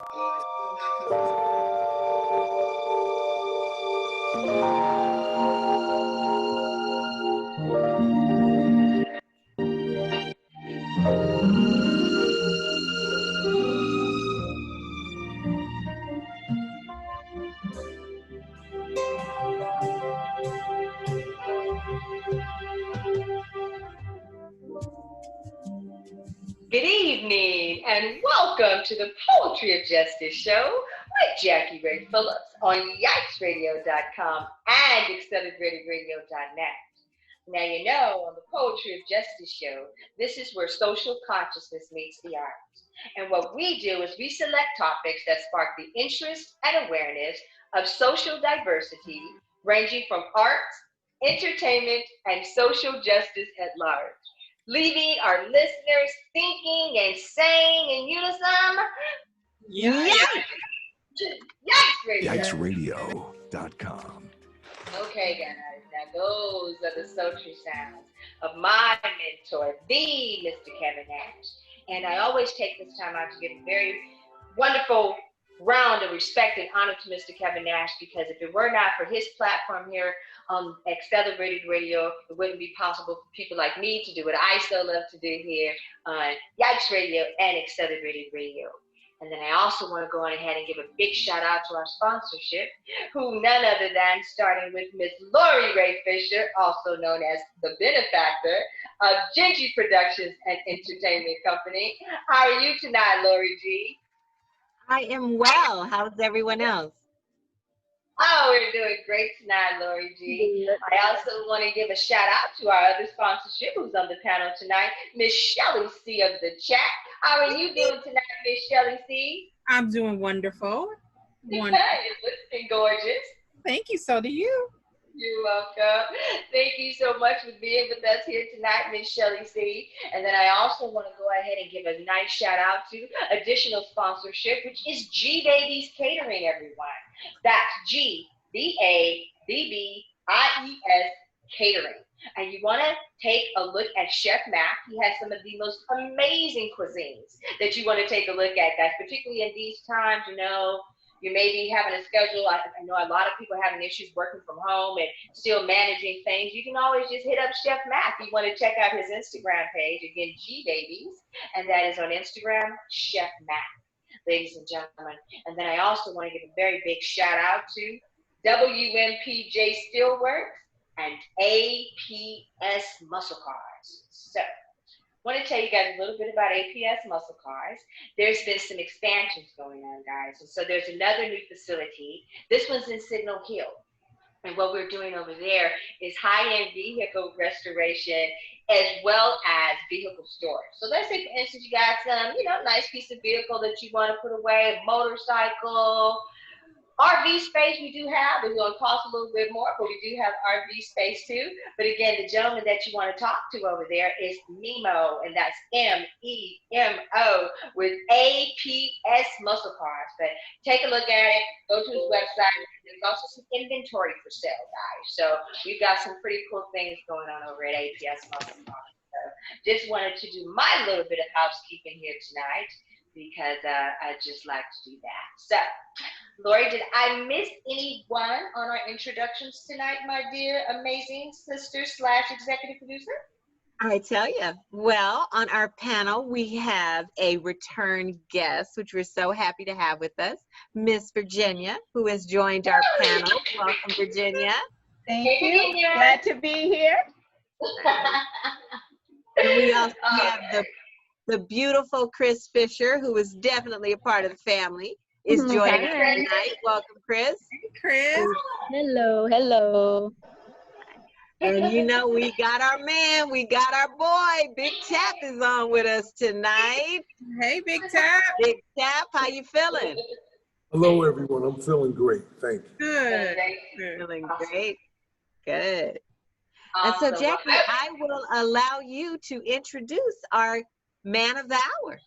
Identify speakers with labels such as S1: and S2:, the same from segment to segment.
S1: Good evening and welcome to the Poetry of Justice show with JackieRay Phillips on YikesRadio.com and AccelerateRadio.net. Now you know on the Poetry of Justice show, this is where social consciousness meets the arts. And what we do is we select topics that spark the interest and awareness of social diversity, ranging from arts, entertainment, and social justice at large, leaving our listeners thinking and saying in unison,
S2: Yikes!
S3: YikesRadio.com.
S1: Okay, guys, now those are the sultry sounds of my mentor, the Mr. Kevin Nash. And I always take this time out to give a very wonderful round of respect and honor to Mr. Kevin Nash, because if it were not for his platform here on Accelerated Radio, it wouldn't be possible for people like me to do what I so love to do here on Yikes Radio and Accelerated Radio. And then I also want to go on ahead and give a big shout out to our sponsorship, who none other than, starting with Miss Lori Ray Fisher, also known as the benefactor of Gingy Productions and Entertainment Company. How are you tonight, Lori G?
S2: I am well. How's everyone else?
S1: Oh, we're doing great tonight, Lori G. I also want to give a shout out to our other sponsorship who's on the panel tonight, Miss Shelley C of the chat. How are you doing tonight, Miss Shelley C?
S4: I'm doing wonderful.
S1: You're looking gorgeous.
S4: Thank you. So do you.
S1: You're welcome. Thank you so much for being with us here tonight, Miss Shelley C. And then I also want to go ahead and give a nice shout out to additional sponsorship, which is G Babies Catering, everyone. That's GBABBIES Catering. And you want to take a look at Chef Mac. He has some of the most amazing cuisines that you want to take a look at, guys, particularly in these times. You know, you may be having a schedule. I know a lot of people are having issues working from home and still managing things. You can always just hit up Chef Mac. You want to check out his Instagram page, again, G Babies, and that is on Instagram, Chef Mac, ladies and gentlemen. And then I also want to give a very big shout out to WMPJ Steelworks and APS Muscle Cars. So, I want to tell you guys a little bit about APS Muscle Cars. There's been some expansions going on, guys. And so there's another new facility. This one's in Signal Hill. And what we're doing over there is high-end vehicle restoration as well as vehicle storage. So let's say, for instance, you got some, nice piece of vehicle that you want to put away, a motorcycle, RV space we do have. It's going to cost a little bit more, but we do have RV space too. But again, the gentleman that you want to talk to over there is Memo, and that's MEMO with APS Muscle Cars. But take a look at it. Go to his website. There's also some inventory for sale, guys. So we've got some pretty cool things going on over at APS Muscle Cars. So just wanted to do my little bit of housekeeping here tonight, because I just like to do that. So, Lori, did I miss anyone on our introductions tonight, my dear amazing sister / executive producer?
S2: I tell you, well, on our panel, we have a return guest, which we're so happy to have with us, Miss Virginia, who has joined our panel. Welcome, Virginia.
S5: Thank you. Glad to be here.
S2: And we also have the beautiful Chris Fisher, who is definitely a part of the family, is joining us tonight. Welcome, Chris.
S4: Hey, Chris.
S5: Hello.
S2: And we got our man, we got our boy, Big Tap is on with us tonight.
S4: Hey, Big Tap.
S2: Big Tap, how you feeling?
S6: Hello, everyone. I'm feeling great. Thank you.
S4: Good.
S2: Feeling great. Good. And so, Jackie, I will allow you to introduce our man of the hour.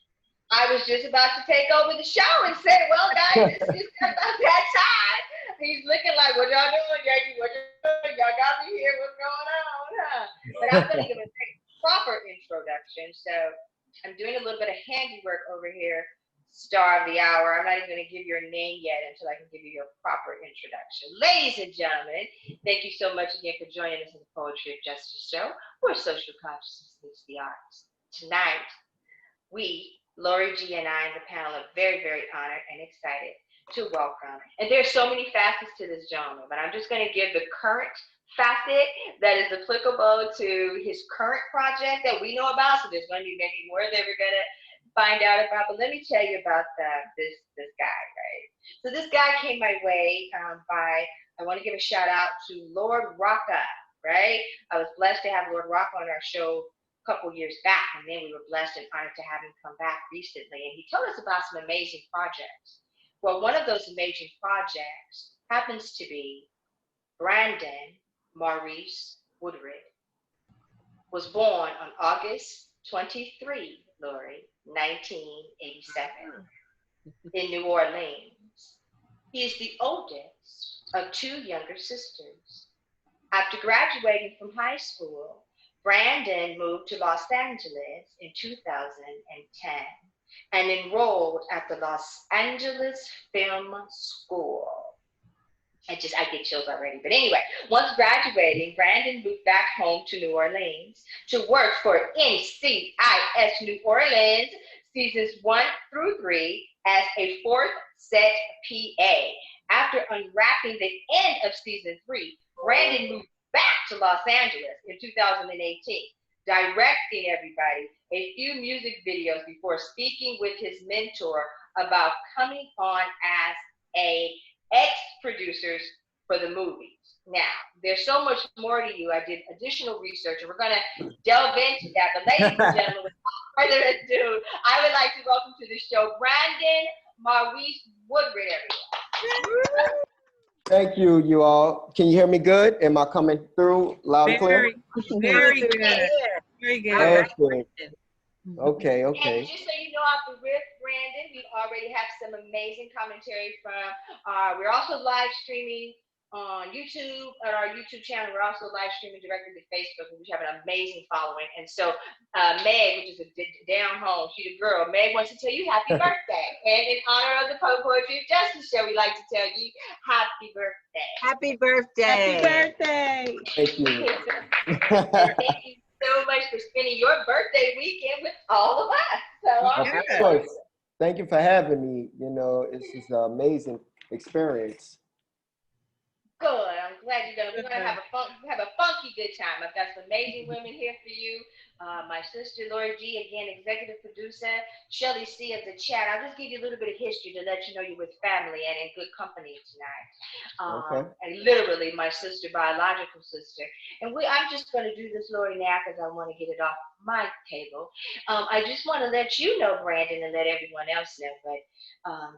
S1: I was just about to take over the show and say, well, guys, it's just about that time. He's looking like, what y'all doing, Jackie? What y'all doing? Y'all got me here. What's going on? Huh? But I'm going to give a proper introduction. So I'm doing a little bit of handiwork over here, star of the hour. I'm not even going to give your name yet until I can give you your proper introduction. Ladies and gentlemen, thank you so much again for joining us in the Poetry of Justice show, where social consciousness meets the arts. Tonight, we, Lori G and I, and the panel are very, very honored and excited to welcome. And there's so many facets to this gentleman, but I'm just going to give the current facet that is applicable to his current project that we know about. So there's going to be many more that we're going to find out about. But let me tell you about this guy, right? So this guy came my way I want to give a shout out to Lord Rocca, right? I was blessed to have Lord Rocca on our show couple years back, and then we were blessed and honored to have him come back recently, and he told us about some amazing projects. Well, one of those amazing projects happens to be Brandon Maurice Woodrin. Was born on August 23, Lori, 1987, in New Orleans. He is the oldest of two younger sisters. After graduating from high school, Brandon moved to Los Angeles in 2010 and enrolled at the Los Angeles Film School. I get chills already. But anyway, once graduating, Brandon moved back home to New Orleans to work for NCIS New Orleans seasons 1 through 3 as a fourth set PA. After unwrapping the end of season 3, Brandon moved back to Los Angeles in 2018, directing everybody a few music videos before speaking with his mentor about coming on as a ex-producers for the movies. Now, there's so much more to you. I did additional research, and we're going to delve into that. But ladies and gentlemen, without further ado, I would like to welcome to the show Brandon Maurice Woodrin.
S7: Thank you, you all. Can you hear me good? Am I coming through loud and clear?
S4: Very good. Very good.
S7: Okay.
S1: And just so you know, off the rip, Brandon, we already have some amazing commentary from, we're also live streaming on YouTube, on our YouTube channel. We're also live streaming directly to Facebook, and we have an amazing following. And so Meg, which is down home, she's a girl, Meg wants to tell you happy birthday. And in honor of the Poetry of Justice show, we like to tell you happy birthday.
S2: Happy birthday.
S5: Happy birthday.
S7: Thank you.
S1: Thank you so much for spending your birthday weekend with all of us. So
S7: Of course. Thank you for having me. You know, it's just an amazing experience.
S1: Good. I'm glad we're gonna have a funky good time. I've got some amazing women here for you. My sister Lori G, again, executive producer. Shelly C of the chat. I'll just give you a little bit of history to let you know you're with family and in good company tonight. And literally my sister, biological sister. And I'm just gonna do this, Lori, now because I want to get it off my table. I just want to let you know, Brandon, and let everyone else know, but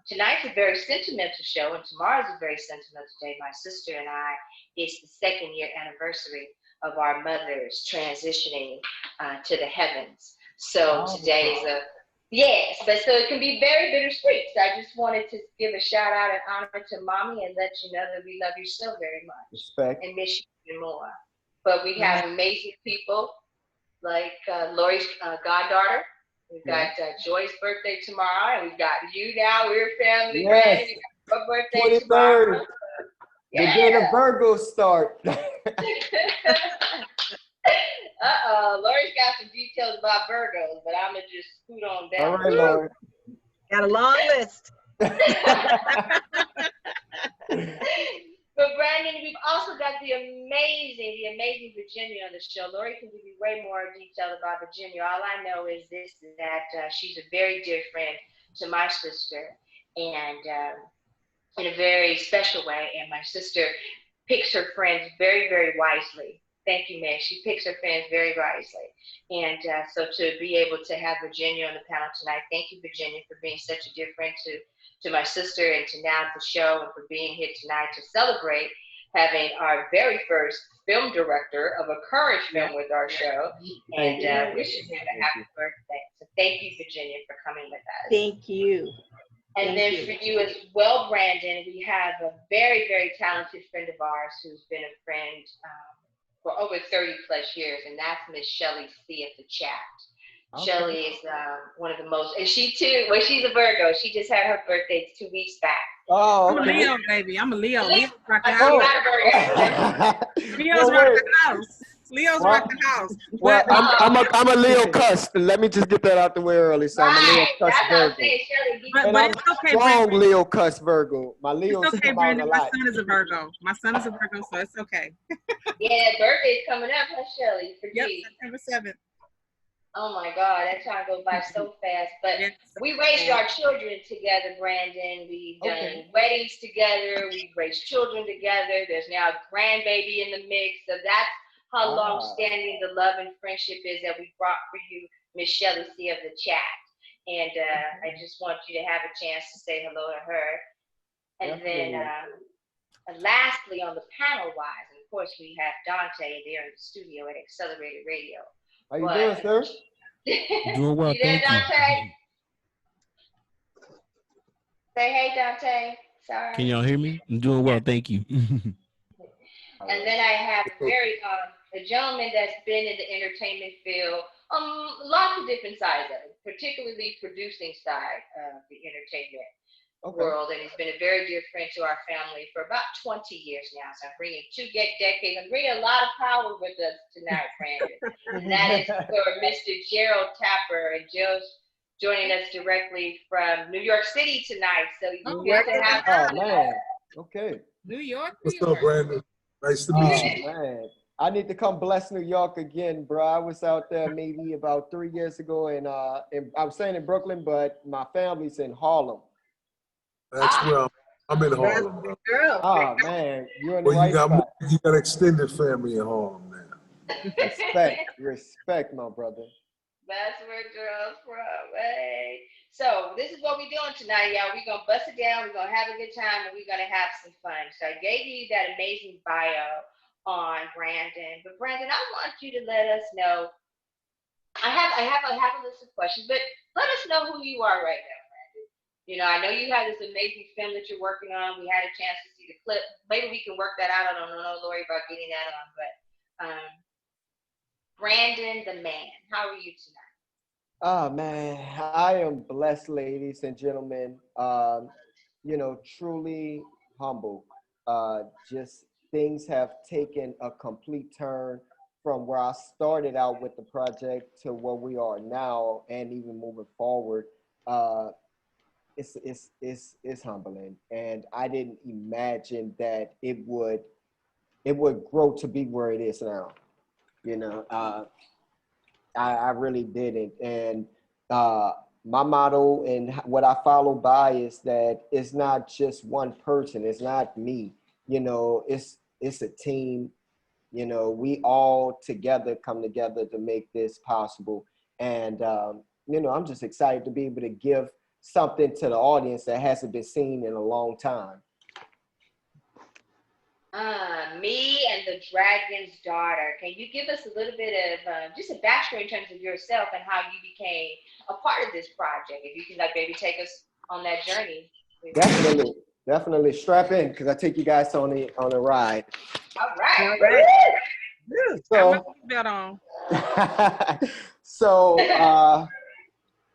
S1: tonight's a very sentimental show, and tomorrow's a very sentimental day. My sister and I, it's the 2nd year anniversary of our mothers transitioning to the heavens. So today is so it can be very bittersweet. So I just wanted to give a shout out and honor to Mommy and let you know that we love you so very much.
S7: Respect.
S1: And miss you even more. But we have amazing people like Lori's goddaughter. We've got Joy's birthday tomorrow, and we've got you now. We're family. Brandon, you got your birthday
S7: 23rd.
S1: tomorrow.
S7: The day the Virgo start.
S1: Lori's got some details about Virgos, but I'm gonna just scoot on down.
S7: All right, Lord.
S2: Got a long list.
S1: But Brandon, we've also got the amazing Virginia on the show. Lori can give you way more detail about Virginia. All I know is that she's a very dear friend to my sister, and in a very special way. And my sister picks her friends very, very wisely. Thank you, Meg. She picks her friends very wisely. And so to be able to have Virginia on the panel tonight, thank you, Virginia, for being such a dear friend to my sister and to now the show, and for being here tonight to celebrate having our very first film director of a current film with our show. And wishing him a happy birthday. So thank you, Virginia, for coming with us.
S5: Thank you.
S1: And then for you as well, Brandon, we have a very, very talented friend of ours who's been a friend for over 30 plus years, and that's Miss Shelly C at the chat.
S7: Okay.
S1: Shelly is one of the most, and she too. Well, she's a Virgo. She just had her birthday 2 weeks back.
S7: Oh,
S4: I'm a
S7: okay.
S4: Leo, baby. I'm a Leo. Leo's rock the
S1: I know you're
S4: house.
S1: not a Virgo.
S4: Leo's
S7: Well,
S4: rock
S7: wait.
S4: the house. Leo's
S7: Well,
S4: rock the house.
S7: Well,
S4: But
S7: I'm a Leo cuss. Let me just get that out the way early. So I'm a Leo
S1: Right.
S7: cuss
S1: That's what I'm
S7: Virgo.
S1: saying, Shelly.
S7: And
S4: but
S7: I'm
S4: it's okay,
S7: strong
S4: Brandon.
S7: Leo cuss Virgo. My
S4: It's
S7: Leos
S4: okay,
S7: come out a
S4: Brandon. My
S7: lot.
S4: son is a Virgo. My son is a Virgo, so it's okay.
S1: Yeah, birthday's coming up, huh, Shelly? For
S4: Yep,
S1: G.
S4: September 7th.
S1: Oh my God, that time goes by so fast. But
S4: Yes.
S1: we raised our children together, Brandon. We've done
S7: Okay.
S1: weddings together. We've raised children together. There's now a grandbaby in the mix. So that's how
S7: Ah.
S1: long-standing the love and friendship is that we brought for you, Miss Shelly C of the chat. And I just want you to have a chance to say hello to her. And
S7: Definitely.
S1: then lastly, on the panel-wise, and of course, we have Dante there in the studio at Accelerated Radio.
S7: How you doing, sir?
S8: Doing well,
S1: You there,
S8: thank you.
S1: Dante? Say hey, Dante. Sorry.
S8: Can y'all hear me? I'm doing well, thank you.
S1: And then I have a gentleman that's been in the entertainment field, lots of different sides of it, particularly producing side of the entertainment world, and he's been a very dear friend to our family for about 20 years now. So I'm bringing 2 decades. I'm bringing a lot of power with us tonight, Brandon. And that is for Mr. Gerald Tapper, and Gerald's joining us directly from New York City tonight. So it's good to have
S7: Oh man. Okay.
S4: New York.
S6: What's up, Brandon? Nice to meet you.
S7: Man. I need to come bless New York again, bro. I was out there maybe about 3 years ago, and I'm staying in Brooklyn, but my family's in Harlem.
S6: That's where I'm in Harlem, bro.
S7: Oh man, you're in the
S6: Well,
S7: right spot.
S6: you got extended family in Harlem now.
S7: Respect, my brother.
S1: That's where girls from. Hey. So this is what we're doing tonight, y'all. We're gonna bust it down, we're gonna have a good time, and we're gonna have some fun. So I gave you that amazing bio on Brandon. But Brandon, I want you to let us know. I have a list of questions, but let us know who you are right now, Brandon. You know, I know you have this amazing film that you're working on. We had a chance to see the clip. Maybe we can work that out. I don't know, Lori, about getting that on, but Brandon the man, how are you tonight?
S7: Oh man, I am blessed, ladies and gentlemen. You know, truly humble. Just things have taken a complete turn from where I started out with the project to where we are now, and even moving forward. It's humbling, and I didn't imagine that it would grow to be where it is now. You know, I really didn't. And my motto and what I follow by is that it's not just one person. It's not me. You know, it's a team. You know, we all together come together to make this possible. And, you know, I'm just excited to be able to give something to the audience that hasn't been seen in a long time.
S1: Me and the Dragon's Daughter. Can you give us a little bit of just a backstory in terms of yourself and how you became a part of this project? If you can, like, maybe take us on that journey.
S7: Definitely strap in, because I take you guys on a ride.
S1: All right.
S7: So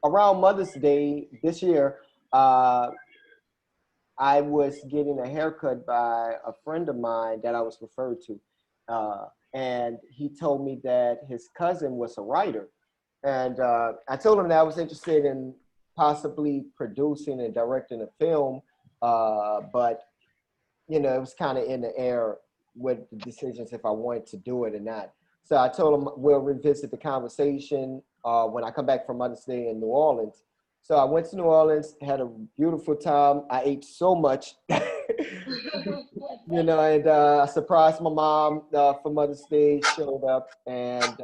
S7: around Mother's Day this year, I was getting a haircut by a friend of mine that I was referred to. And he told me that his cousin was a writer. And I told him that I was interested in possibly producing and directing a film, but, you know, it was kind of in the air with the decisions if I wanted to do it or not. So I told him we'll revisit the conversation when I come back from Mother's Day in New Orleans. So I went to New Orleans, had a beautiful time. I ate so much, you know, and I surprised my mom for Mother's Day, showed up. And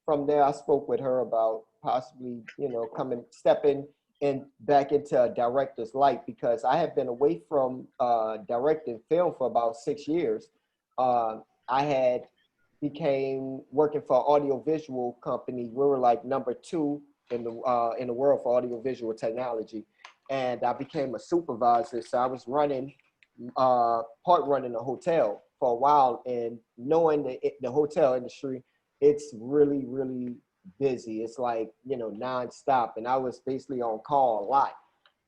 S7: from there, I spoke with her about possibly, you know, stepping in back into a director's light, because I have been away from directing film for about 6 years. I had became working for an audiovisual company. We were like number 2 in the world for audiovisual technology, and I became a supervisor. So I was running a hotel for a while, and knowing the hotel industry, it's really, really busy. It's like, you know, nonstop. And I was basically on call a lot.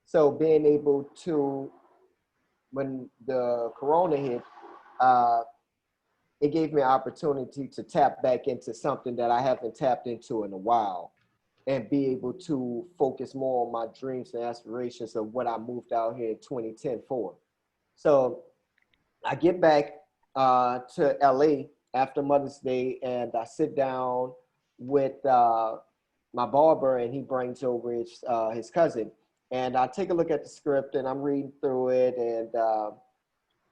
S7: So being able to, when the corona hit, uh, it gave me an opportunity to tap back into something that I haven't tapped into in a while and be able to focus more on my dreams and aspirations of what I moved out here in 2010 for. So I get back to LA after Mother's Day and I sit down with my barber and he brings over his cousin. And I take a look at the script and I'm reading through it and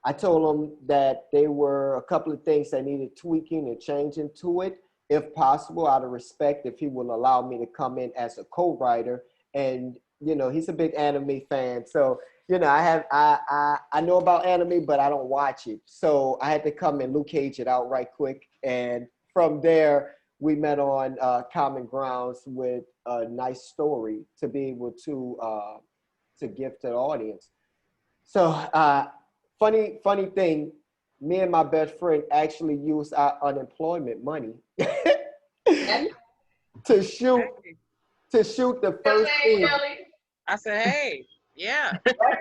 S7: I told him that there were a couple of things that needed tweaking and changing to it, if possible, out of respect, if he will allow me to come in as a co-writer. And, you know, he's a big anime fan. So, you know, I know about anime, but I don't watch it. So I had to come and Luke Cage it out right quick. And from there, we met on common grounds with a nice story to be able to give to the audience. So, funny thing, me and my best friend actually used our unemployment money to shoot the first scene.
S4: I said, hey, yeah.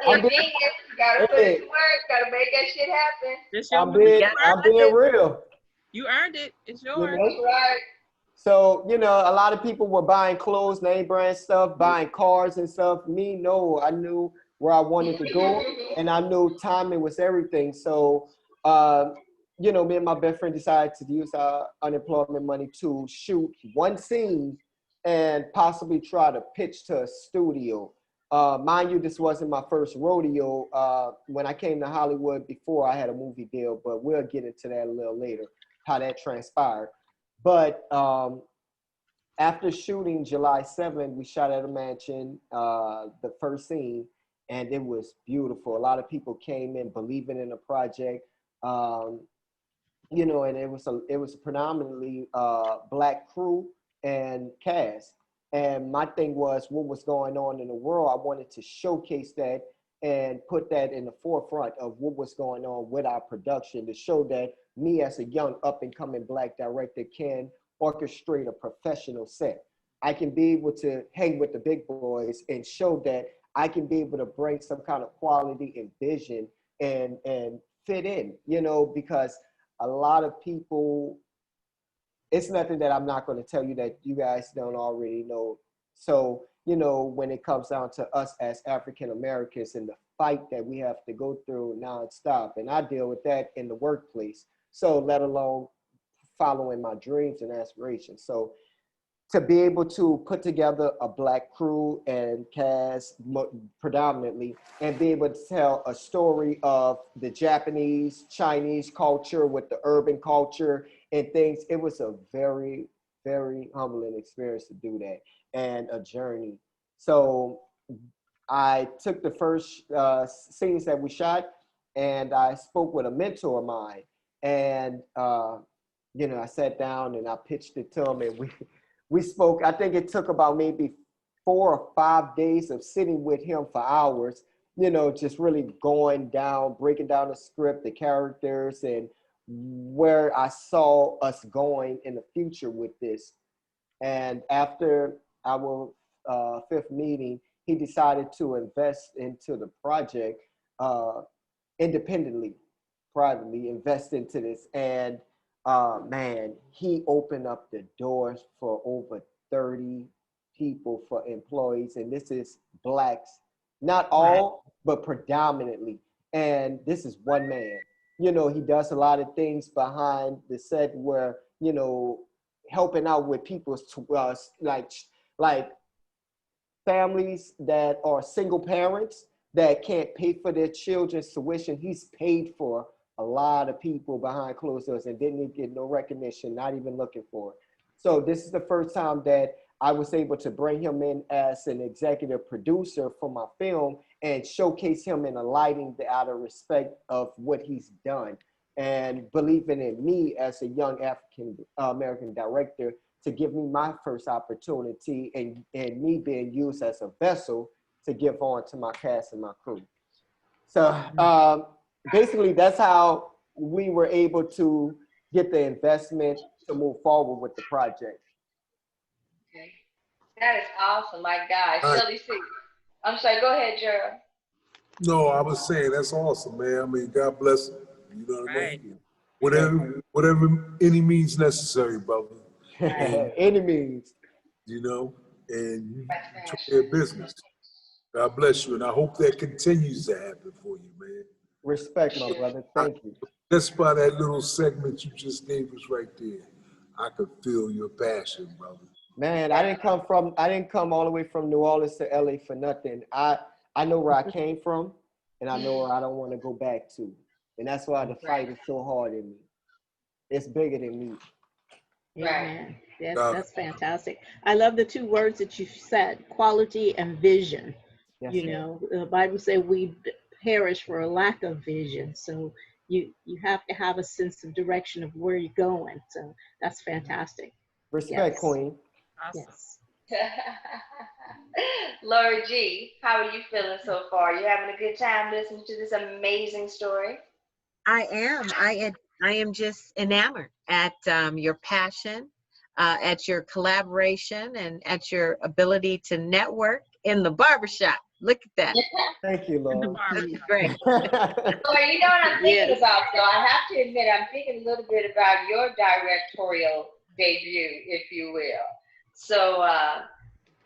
S7: I'm being,
S1: Gotta put
S7: hey,
S1: it to work. Gotta make that shit happen.
S4: This your
S7: I'm
S4: money.
S7: being,
S4: You
S7: I'm
S4: earned
S7: being
S4: it.
S7: real.
S4: You earned it. It's
S7: You
S4: yours.
S7: know?
S1: Right.
S7: So, you know, a lot of people were buying clothes, name brand stuff, buying cars and stuff. Me, no, I knew where I wanted to go and I knew timing was everything. So, you know, me and my best friend decided to use our unemployment money to shoot one scene and possibly try to pitch to a studio. Mind you, this wasn't my first rodeo. When I came to Hollywood before, I had a movie deal, but we'll get into that a little later, how that transpired. But after shooting July 7th, we shot at a mansion, the first scene, and it was beautiful. A lot of people came in believing in the project, you know, and it was a predominantly Black crew and cast. And my thing was what was going on in the world. I wanted to showcase that and put that in the forefront of what was going on with our production to show that me as a young up and coming Black director can orchestrate a professional set. I can be able to hang with the big boys and show that I can be able to bring some kind of quality and vision and fit in, you know, because a lot of people, it's nothing that I'm not going to tell you that you guys don't already know. So, you know, when it comes down to us as African Americans and the fight that we have to go through nonstop, and I deal with that in the workplace. So, let alone following my dreams and aspirations. So, to be able to put together a Black crew and cast predominantly and be able to tell a story of the Japanese, Chinese culture with the urban culture and things, it was a very, very humbling experience to do that and a journey. So I took the first scenes that we shot and I spoke with a mentor of mine and, you know, I sat down and I pitched it to him and we spoke. I think it took about maybe 4 or 5 days of sitting with him for hours, you know, just really going down, breaking down the script, the characters, and where I saw us going in the future with this. And after our fifth meeting, he decided to invest into the project independently, privately, invest into this. And man, he opened up the doors for over 30 people for employees. And this is Blacks, not all, but predominantly. And this is one man. You know, he does a lot of things behind the set where, you know, helping out with people's like families that are single parents that can't pay for their children's tuition. He's paid for a lot of people behind closed doors and didn't get no recognition, not even looking for it. So this is the first time that I was able to bring him in as an executive producer for my film and showcase him in a lighting out of respect of what he's done and believing in me as a young African American director to give me my first opportunity and me being used as a vessel to give on to my cast and my crew. So basically that's how we were able to get the investment to move forward with the project.
S1: That is awesome. My gosh.
S6: I,
S1: Shelly C. I'm sorry. Go ahead, Gerald.
S6: no, I was saying that's awesome, man. I mean, God bless him. You know what I
S4: Right.
S6: mean? Whatever any means necessary, brother. And
S7: Enemies.
S6: you know, and you
S1: That's
S6: took
S1: fashion.
S6: care of business. God bless you, and I hope that continues to happen for you, man.
S7: Respect, my brother. Thank you.
S6: Just by that little segment you just gave us right there, I could feel your passion, brother.
S7: Man, I didn't come all the way from New Orleans to LA for nothing. I know where I came from, and I know where I don't want to go back to. And that's why the fight is so hard in me. It's bigger than me.
S5: Amen. Yes,
S6: God,
S5: that's fantastic. I love the two words that you said, quality and vision.
S7: Yes,
S5: You
S7: ma'am.
S5: know, the Bible says we perish for a lack of vision. So you have to have a sense of direction of where you're going. So that's fantastic.
S7: Respect,
S5: Yes.
S7: Queen.
S4: Awesome.
S5: Yes.
S1: Lori G, how are you feeling so far? You having a good time listening to this amazing story?
S2: I am. I am just enamored at your passion, at your collaboration, and at your ability to network in the barbershop. Look at that.
S7: Thank you, Lord.
S2: This is great.
S1: Lori, you know what I'm thinking
S5: Yes.
S1: about, though? I have to admit, I'm thinking a little bit about your directorial debut, if you will. So,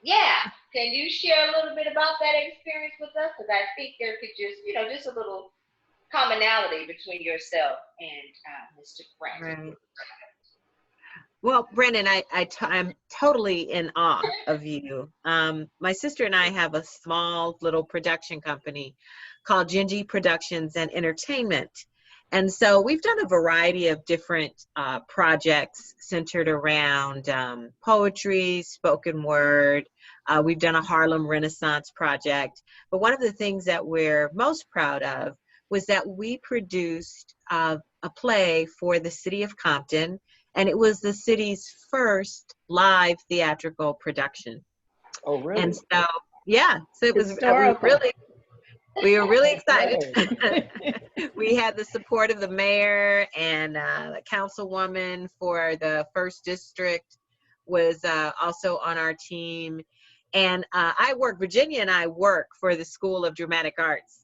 S1: yeah, can you share a little bit about that experience with us? Because I think there could just a little commonality between yourself and Mr. Grant.
S2: Right. Well, Brennan, I'm totally in awe of you. My sister and I have a small little production company called Gingy Productions and Entertainment. And so we've done a variety of different projects centered around poetry, spoken word. We've done a Harlem Renaissance project. But one of the things that we're most proud of was that we produced a play for the city of Compton, and it was the city's first live theatrical production.
S7: Oh, really?
S2: And so, yeah, so it was
S5: Historical.
S2: we were really excited.
S7: Right.
S2: We had the support of the mayor, and the councilwoman for the first district was also on our team. And Virginia and I work for the School of Dramatic Arts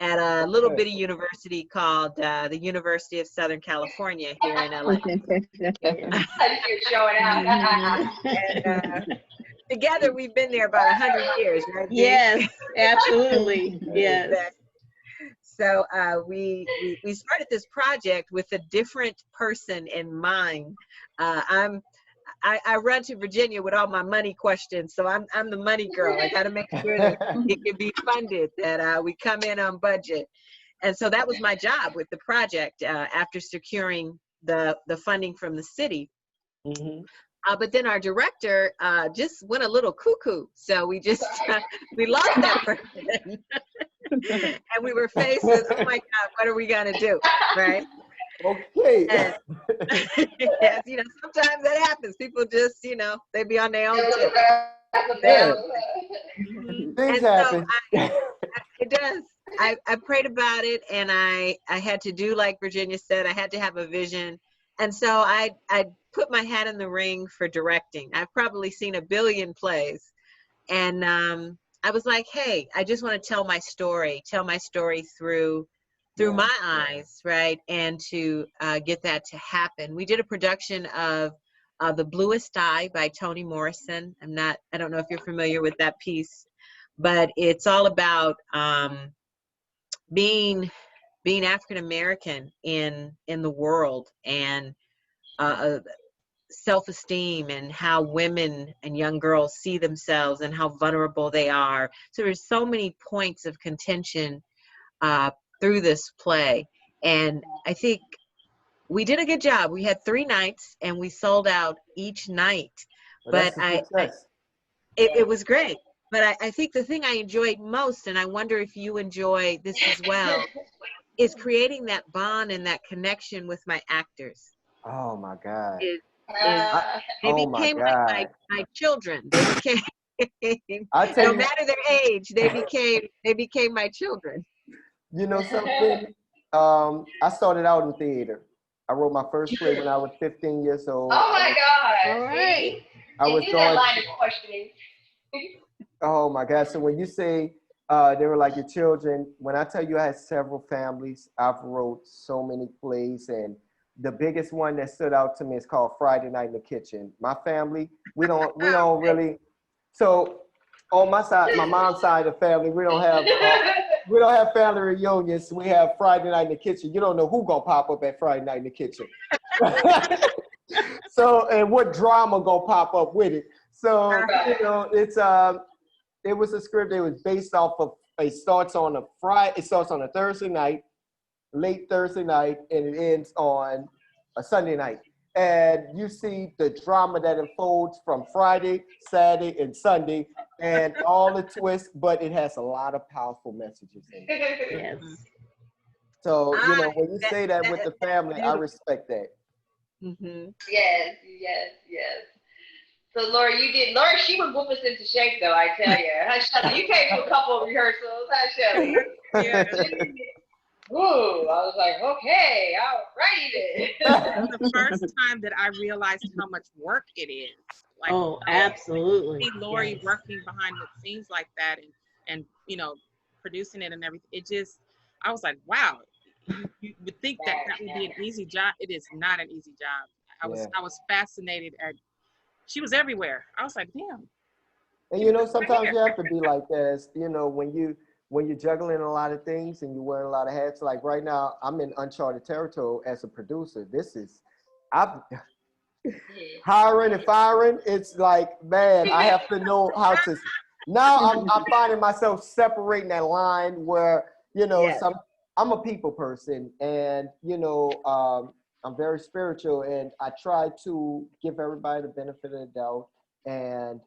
S2: at a little bitty university called the University of Southern California here in LA.
S1: You're showing out.
S2: And together we've been there about 100 years, right? Dee?
S5: Yes, absolutely. Yes.
S2: So we started this project with a different person in mind. I run to Virginia with all my money questions, so I'm the money girl. I got to make sure that it can be funded, that we come in on budget. And so that was my job with the project after securing the funding from the city.
S7: Mm-hmm.
S2: But then our director just went a little cuckoo, so we just we lost that person, and we were faced with, oh my God, what are we gonna do, right?
S7: Okay.
S2: And, yes, sometimes that happens. People just, they be on their own tip.
S7: Yeah.
S2: And
S7: Things
S2: so
S7: happen.
S2: it does. I prayed about it, and I had to do like Virginia said. I had to have a vision, and so I put my hat in the ring for directing. I've probably seen a billion plays, and I was like, hey, I just want to tell my story through my eyes, right? And to get that to happen. We did a production of The Bluest Eye by Toni Morrison. I don't know if you're familiar with that piece, but it's all about being African American in the world, and self-esteem, and how women and young girls see themselves and how vulnerable they are. So there's so many points of contention through this play, and I think we did a good job. We had 3 nights and we sold out each night.
S7: Well,
S2: But
S7: that's a success.
S2: it was great. But I think the thing I enjoyed most, and I wonder if you enjoy this as well, is creating that bond and that connection with my actors.
S7: Oh my God.
S2: They
S7: Oh my
S2: became
S7: God.
S2: my children. They became
S7: I tell
S2: no
S7: you,
S2: matter their age, they became my children.
S7: you know something? I started out in theater. I wrote my first play when I was 15 years old.
S1: Oh my God.
S5: All right.
S7: I was
S1: Do that
S7: going.
S1: line of questioning.
S7: Oh my gosh. So when you say they were like your children, when I tell you I had several families, I've wrote so many plays, and the biggest one that stood out to me is called Friday Night in the Kitchen. My family, we don't really, so on my side, my mom's side of the family, we don't have family reunions. We have Friday Night in the Kitchen. You don't know who gonna pop up at Friday Night in the Kitchen. So, and what drama gonna pop up with it. So, it was a script that was based off of, it starts on a Thursday night, late Thursday night, and it ends on a Sunday night. And you see the drama that unfolds from Friday, Saturday, and Sunday, and all the twists, but it has a lot of powerful messages in it.
S5: Yes.
S7: So, when you say that with the family, I respect that.
S2: Mm-hmm.
S1: Yes, yes, yes. So Lori, she would whoop us into shape though, I tell you. Huh, Shelly? You came to a couple of rehearsals, huh, Shelly?
S4: Yeah.
S1: Ooh, I was like, okay, all righty then.
S4: The first time that I realized how much work it is. Like,
S5: Oh, absolutely.
S4: see Lori
S5: Yes.
S4: working behind the scenes like that, and producing it and everything. It just, I was like, wow. You would think that would be an easy job. It is not an easy job. I was fascinated at. She was everywhere. I was like, damn.
S7: And sometimes you have to be like that, as when you're juggling a lot of things and you're wearing a lot of hats. Like right now, I'm in uncharted territory as a producer. I'm hiring and firing. It's like, man, I have to know how to. Now I'm finding myself separating that line where
S2: Yes.
S7: I'm a people person, and I'm very spiritual, and I try to give everybody the benefit of the doubt, and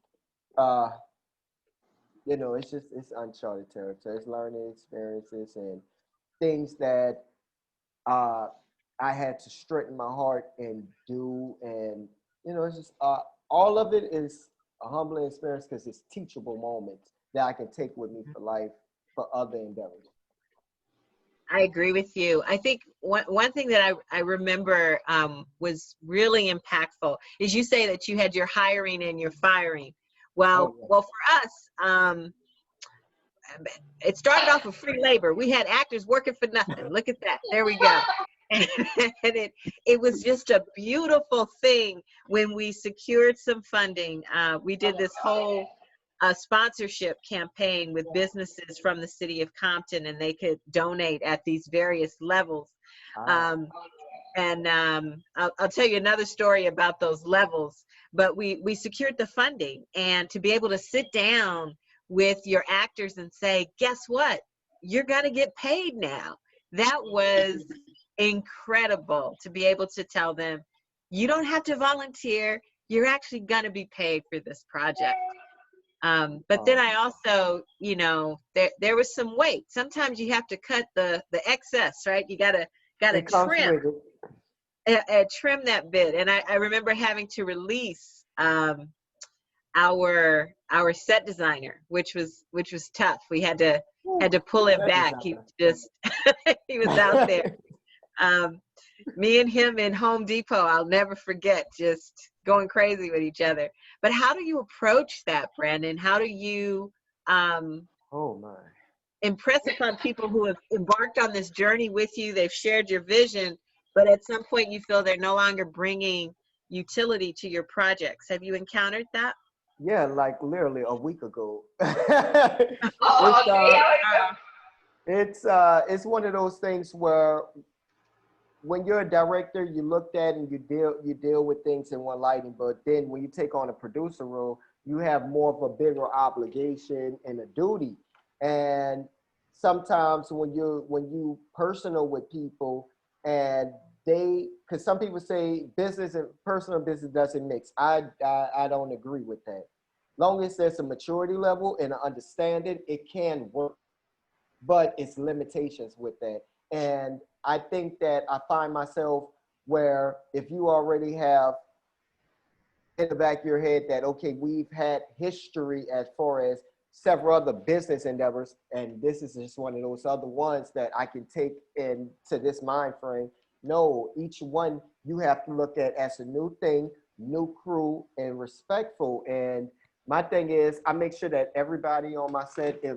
S7: it's uncharted territory. It's learning experiences and things that I had to straighten my heart and do, and it's just all of it is a humbling experience because it's teachable moments that I can take with me for life for other endeavors.
S2: I agree with you. I think one thing that I remember was really impactful is you say that you had your hiring and your firing. Well, for us, it started off with free labor. We had actors working for nothing. Look at that. There we go. And it was just a beautiful thing when we secured some funding. We did this whole sponsorship campaign with businesses from the city of Compton, and they could donate at these various levels. I'll tell you another story about those levels, but we secured the funding, and to be able to sit down with your actors and say, guess what? You're going to get paid now. That was incredible to be able to tell them, you don't have to volunteer. You're actually going to be paid for this project. But then I also, there was some weight. Sometimes you have to cut the excess, right? You gotta trim that bit. And I remember having to release our set designer, which was tough. We had to pull him back. He he was out there. Me and him in Home Depot, I'll never forget, just going crazy with each other. But how do you approach that, Brandon? How do you impress upon people who have embarked on this journey with you? They've shared your vision, but at some point you feel they're no longer bringing utility to your projects. Have you encountered that?
S7: Yeah, like literally a week ago. It's one of those things where when you're a director, you looked at and you deal with things in one lighting, but then when you take on a producer role, you have more of a bigger obligation and a duty. And sometimes when you personal with people, and because some people say business and personal business doesn't mix. I don't agree with that. Long as there's a maturity level and an understanding, it can work, but it's limitations with that. And I think that I find myself where if you already have in the back of your head that, okay, we've had history as far as several other business endeavors, and this is just one of those other ones that I can take into this mind frame. No, each one you have to look at as a new thing, new crew, and respectful. And My thing is I make sure that everybody on my set, if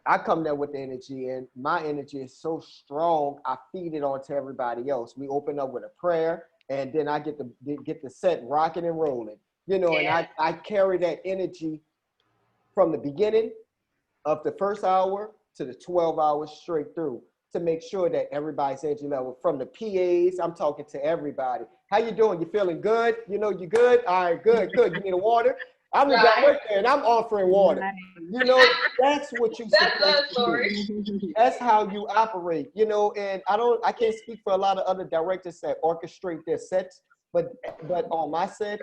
S7: I come there with the energy and my energy is so strong, I feed it on to everybody else. We open up with a prayer and then I get the set rocking and rolling, you know, and I carry that energy from the beginning of the first hour to the 12 hours straight through to make sure that everybody's energy level from the PAs. I'm talking to everybody. How you doing? You feeling good? You know, you good? All right, good, good. You need a water? I'm the director and I'm offering water.
S5: Right.
S7: You know, that's what you're
S1: That's
S7: supposed
S1: us,
S7: to
S1: Lori.
S7: do. That's how you operate, you know, and I can't speak for a lot of other directors that orchestrate their sets, but on my set,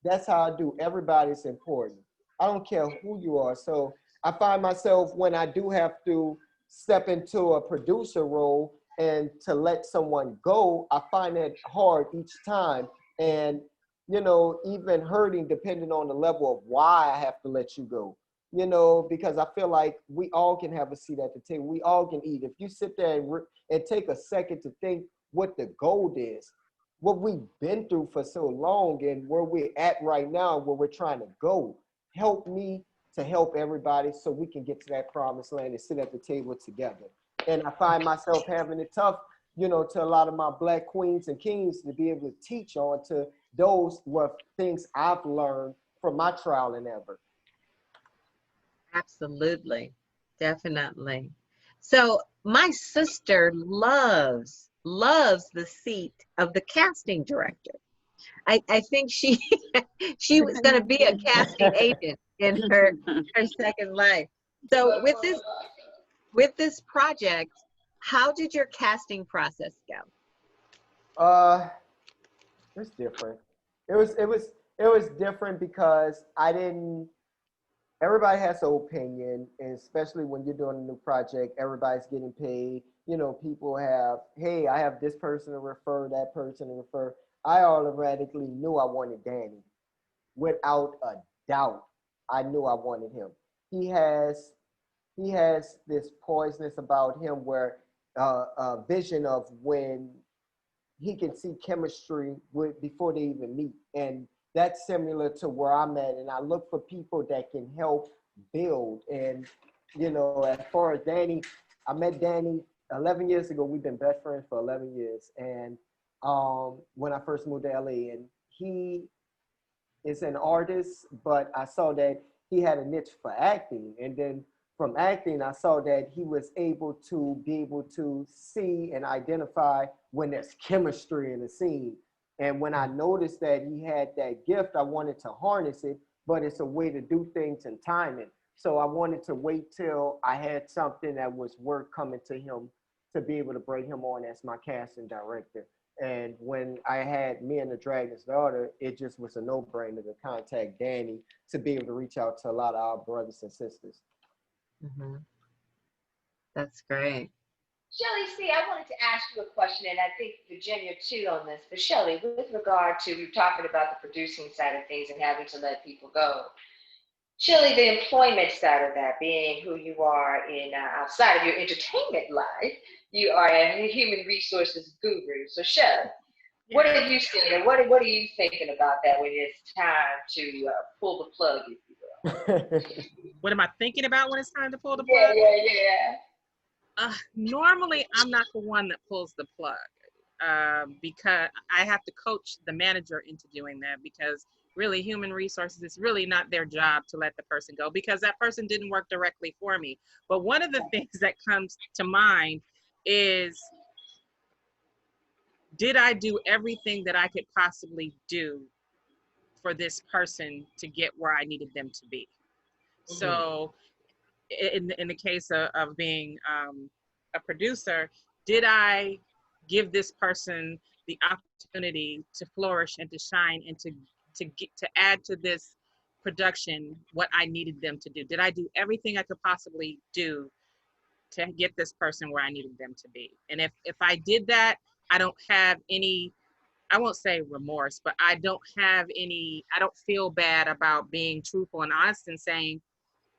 S7: that's how I do. Everybody's important. I don't care who you are. So I find myself when I do have to step into a producer role and to let someone go, I find it hard each time. And, you know, even hurting depending on the level of why I have to let you go. You know, because I feel like we all can have a seat at the table. We all can eat. If you sit there and take a second to think what the goal is, what we've been through for so long and where we're at right now, where we're trying to go, help me to help everybody so we can get to that promised land and sit at the table together. And I find myself having it tough, you know, to a lot of my Black queens and kings to be able to teach on to those were things I've learned from my trial and error.
S2: Absolutely. Definitely. So my sister loves the seat of the casting director. I think she she was going to be a casting agent in her second life. So with this project, how did your casting process go?
S7: It's different. It was different because I didn't. Everybody has an opinion, and especially when you're doing a new project, everybody's getting paid. You know, people have, hey, I have this person to refer, that person to refer. I automatically knew I wanted Danny. Without a doubt, I knew I wanted him. He has he has this poisonous about him where a vision of when he can see chemistry with before they even meet. And that's similar to where I'm at. And I look for people that can help build. And, you know, as far as Danny, I met Danny 11 years ago. We've been best friends for 11 years. And when I first moved to LA, and he is an artist, but I saw that he had a niche for acting. And then from acting, I saw that he was able to see and identify when there's chemistry in the scene. And when I noticed that he had that gift, I wanted to harness it, but it's a way to do things and timing. So I wanted to wait till I had something that was worth coming to him to be able to bring him on as my casting director. And when I had Me and the Dragon's Daughter, it just was a no-brainer to contact Danny to be able to reach out to a lot of our brothers and sisters.
S2: Mm-hmm. That's great.
S1: Shelly, see, I wanted to ask you a question, and I think Virginia too on this. But Shelly, with regard to you talking about the producing side of things and having to let people go, Shelly, the employment side of that, being who you are in outside of your entertainment life, you are a human resources guru. So, Shelly, what are you seeing, and what are you thinking about that when it's time to pull the plug, if you will?
S4: What am I thinking about when it's time to pull the
S1: Yeah,
S4: plug?
S1: yeah,
S4: Normally, I'm not the one that pulls the plug because I have to coach the manager into doing that, because really human resources, it's really not their job to let the person go because that person didn't work directly for me. But one of the things that comes to mind is, did I do everything that I could possibly do for this person to get where I needed them to be?
S7: Mm-hmm.
S4: So in the case of being a producer, did I give this person the opportunity to flourish and to shine and to add to this production what I needed them to do? Did I do everything I could possibly do to get this person where I needed them to be? And if I did that, I don't have any, I won't say remorse, but I don't feel bad about being truthful and honest and saying,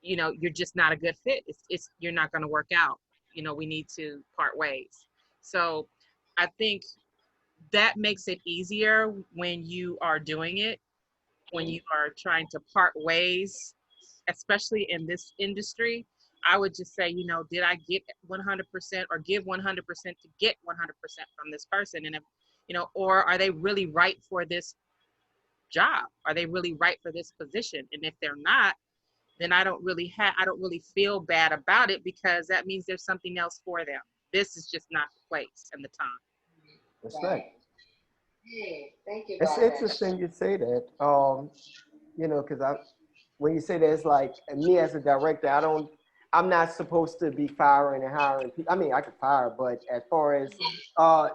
S4: you're just not a good fit. It's you're not going to work out. We need to part ways. So I think that makes it easier when you are doing it when you are trying to part ways, especially in this industry, I would just say, did I get 100% or give 100% to get 100% from this person? And if, or are they really right for this job? Are they really right for this position? And if they're not, then I don't really feel bad about it, because that means there's something else for them. This is just not the place and the time.
S7: That's right.
S1: Hey, thank you,
S7: It's
S1: God.
S7: interesting you say that. Because when you say that, it's like me as a director, I'm not supposed to be firing and hiring people. I mean, I could fire, but as far as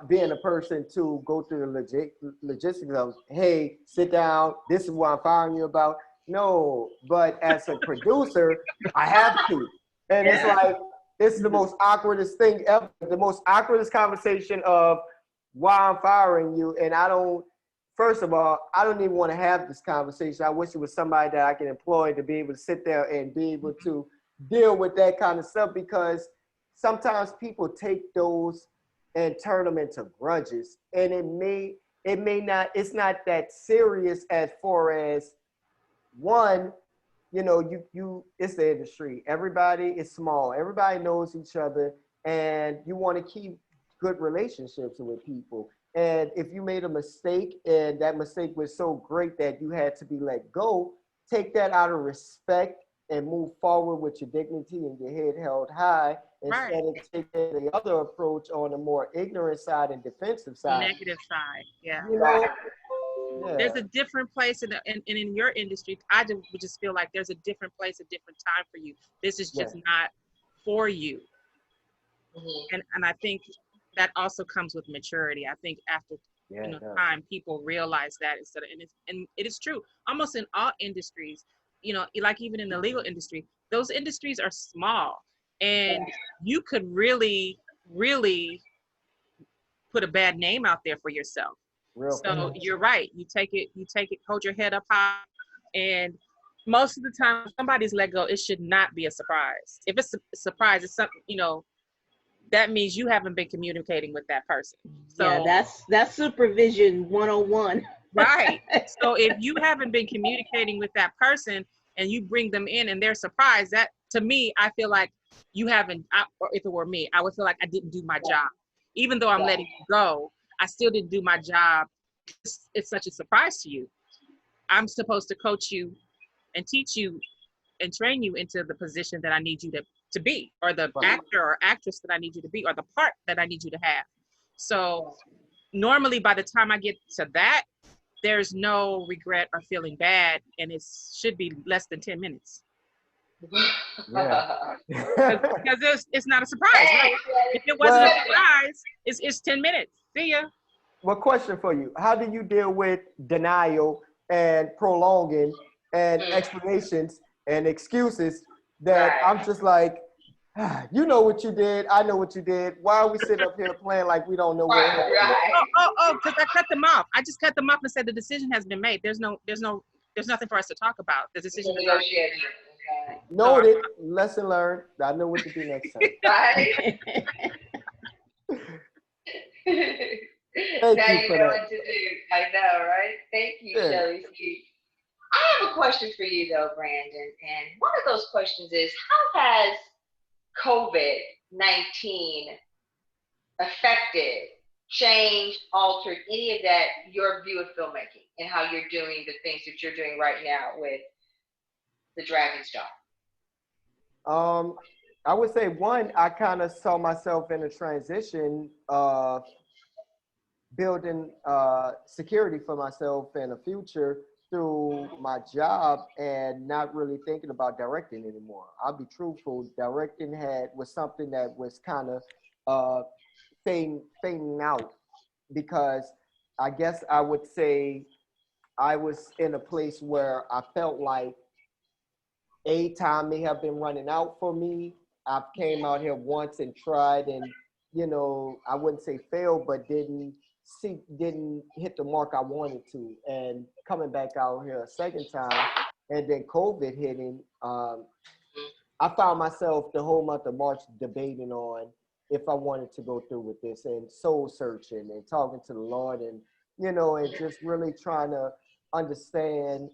S7: being a person to go through the logistics of, hey, sit down, this is what I'm firing you about. No, but as a producer, I have to. And it's like, it's the most awkwardest thing ever. The most awkwardest conversation of why I'm firing you. And first of all, I don't even want to have this conversation. I wish it was somebody that I can employ to be able to sit there and be able to deal with that kind of stuff, because sometimes people take those and turn them into grudges. And it's not that serious as far as, one, it's the industry. Everybody is small. Everybody knows each other, and you want to keep good relationships with people. And if you made a mistake and that mistake was so great that you had to be let go, take that out of respect and move forward with your dignity and your head held high, instead of taking the other approach on a more ignorant side and defensive side.
S4: Negative side, yeah.
S7: Yeah.
S4: There's a different place in your industry. I would just feel like there's a different place, a different time for you. This is just not for you. And I think that also comes with maturity. I think after time, people realize that and it is true almost in all industries. Like even in the legal industry, those industries are small, and you could really, really put a bad name out there for yourself. So you're right. You take it, hold your head up high. And most of the time, if somebody's let go, it should not be a surprise. If it's a surprise, it's something, that means you haven't been communicating with that person. So
S5: that's supervision 101.
S4: Right. So if you haven't been communicating with that person and you bring them in and they're surprised, that to me, I feel like you haven't, or if it were me, I would feel like I didn't do my job. Even though I'm letting you go, I still didn't do my job. It's such a surprise to you. I'm supposed to coach you and teach you and train you into the position that I need you to be, or the actor or actress that I need you to be, or the part that I need you to have. So normally by the time I get to that, there's no regret or feeling bad, and it should be less than 10 minutes. Because it's not a surprise, right? If it wasn't a surprise, it's 10 minutes. See ya.
S7: Well, question for you. How do you deal with denial and prolonging and explanations and excuses that I'm just like, you know what you did, I know what you did. Why are we sitting up here playing like we don't know what happened?
S4: Because I cut them off. I just cut them off and said the decision has been made. There's nothing for us to talk about. The decision is already made.
S7: Noted. Lesson learned. I know what to do next time.
S1: Right.
S7: Thank
S1: now
S7: you
S1: you
S7: for
S1: know
S7: that.
S1: what to do. I know, right? Thank you, Shelly. I have a question for you though, Brandon. And one of those questions is, how has COVID-19 affected, changed, altered any of that, your view of filmmaking and how you're doing the things that you're doing right now with the Dragon's Jaw?
S7: I would say, one, I kind of saw myself in a transition of building security for myself in the future through my job, and not really thinking about directing anymore. I'll be truthful, directing was something that was kind of fading out, because I guess I would say I was in a place where I felt like time may have been running out for me. I came out here once and tried, and I wouldn't say failed, but didn't hit the mark I wanted to. And coming back out here a second time, and then COVID hitting, I found myself the whole month of March debating on if I wanted to go through with this, and soul searching and talking to the Lord, and and just really trying to understand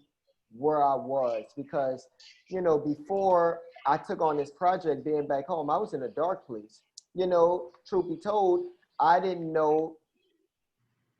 S7: where I was, because, you know, before I took on this project, being back home, I was in a dark place. You know, truth be told, I didn't know,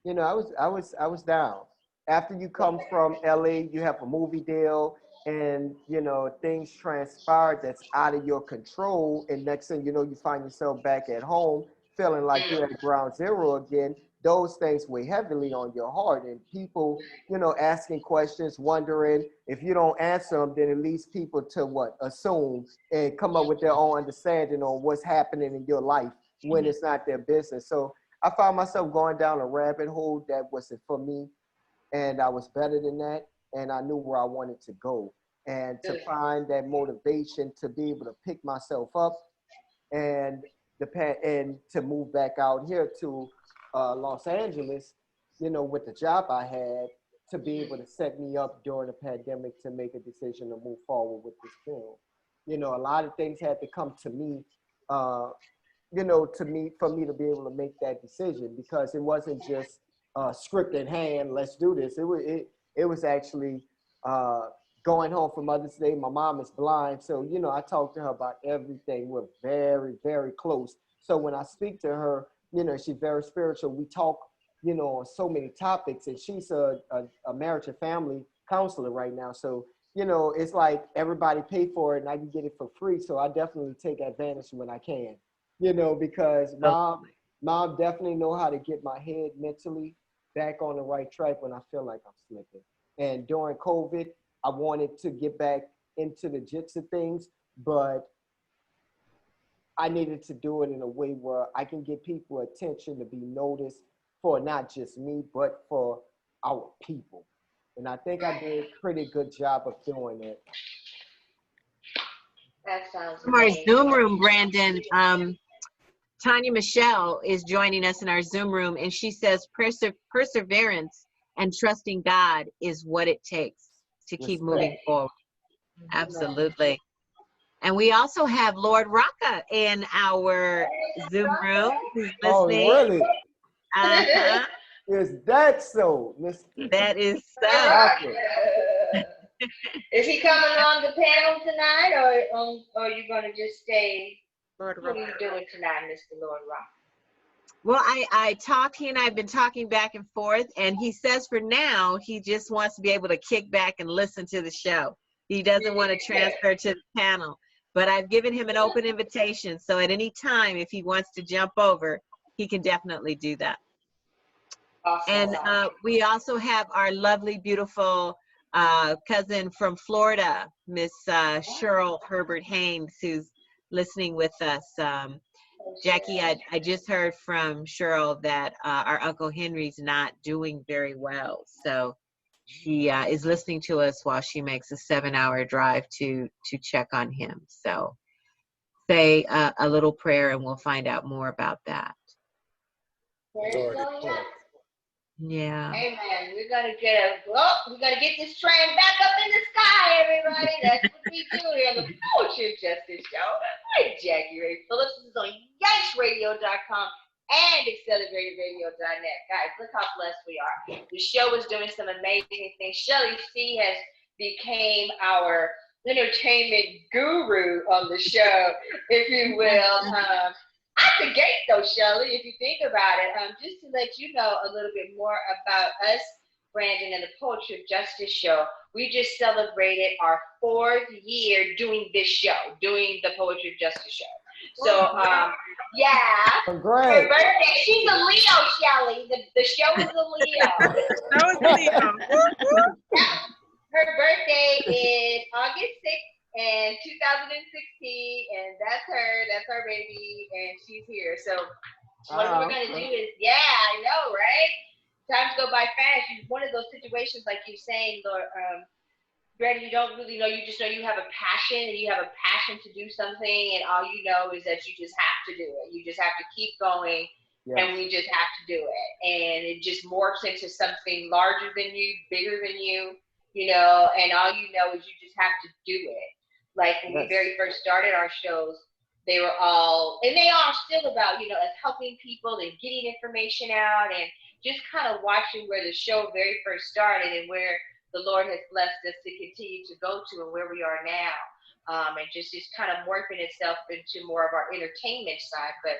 S7: you know, I was down. After you come from LA, you have a movie deal, and you know things transpired that's out of your control, and next thing you know, you find yourself back at home feeling like you're at ground zero again. Those things weigh heavily on your heart, and people, you know, asking questions, wondering if you don't answer them, then it leads people to what assume and come up with their own understanding on what's happening in your life when it's not their business. So I found myself going down a rabbit hole that wasn't for me, and I was better than that, and I knew where I wanted to go. And to find that motivation to be able to pick myself up and and to move back out here to Los Angeles, you know, with the job I had, to be able to set me up during the pandemic to make a decision to move forward with this film. You know, a lot of things had to come to me, you know, to me, for me to be able to make that decision, because it wasn't just script in hand, let's do this. It was actually uh, going home for Mother's Day. My mom is blind, so you know I talk to her about everything. We're very, very close. So when I speak to her, you know, she's very spiritual. We talk, you know, on so many topics, and she's a marriage and family counselor right now. So you know, it's like everybody pay for it, and I can get it for free. So I definitely take advantage when I can, you know, because mom definitely know how to get my head mentally back on the right track when I feel like I'm slipping. And during COVID, I wanted to get back into the gist of things, but I needed to do it in a way where I can get people attention to be noticed for not just me, but for our people. And I think I did a pretty good job of doing it.
S1: That sounds
S2: From our
S1: amazing.
S2: Zoom room, Brandon, Tanya Michelle is joining us in our Zoom room, and she says perseverance and trusting God is what it takes to keep moving forward. Absolutely. And we also have Lord Rocca in our Zoom room who's listening.
S7: Oh, really?
S2: Uh-huh.
S7: Is that so, Mr.
S2: That is so.
S7: Rocca?
S1: Is he coming on the panel tonight, or are you going to just stay?
S4: Lord
S1: What are
S4: Rock.
S1: you doing tonight, Mr. Lord Rock?
S2: Well, he and I have been talking back and forth, and he says for now, he just wants to be able to kick back and listen to the show. He doesn't want to transfer to the panel, but I've given him an open invitation. So at any time, if he wants to jump over, he can definitely do that.
S1: Awesome.
S2: And we also have our lovely, beautiful cousin from Florida, Miss Cheryl Herbert Haynes, who's listening with us. Jackie, I just heard from Cheryl that our Uncle Henry's not doing very well. So she is listening to us while she makes a 7-hour drive to check on him. So say a little prayer and we'll find out more about that. Yeah.
S1: Amen. We're gonna get this train back up in the sky, everybody. That's what we do here on the Poetry Justice Show with JackieRay Phillips. This is on YanksRadio.com and AccelerateRadio.net. Guys, look how blessed we are. The show is doing some amazing things. Shelly C has became our entertainment guru on the show, if you will. Out the gate though, Shelly, if you think about it, just to let you know a little bit more about us, Brandon, and the Poetry of Justice Show. We just celebrated our 4th year doing this show, doing the Poetry of Justice Show. So, yeah.
S7: Congrats.
S1: Her birthday, she's a Leo, Shelly. The show is a Leo. Her birthday is August 6th. And 2016, and that's her baby, and she's here. So what we're gonna do is, yeah, I know, right? Times go by fast. One of those situations, like you're saying, Lord, Brandon, you don't really know. You just know you have a passion, and you have a passion to do something, and all you know is that you just have to do it. You just have to keep going, and we just have to do it. And it just morphs into something larger than you, bigger than you know, and all you know is you just have to do it. Like when we very first started our shows, they were all, and they are still about, you know, us helping people and getting information out and just kind of watching where the show very first started and where the Lord has blessed us to continue to go to and where we are now. And just kind of morphing itself into more of our entertainment side. But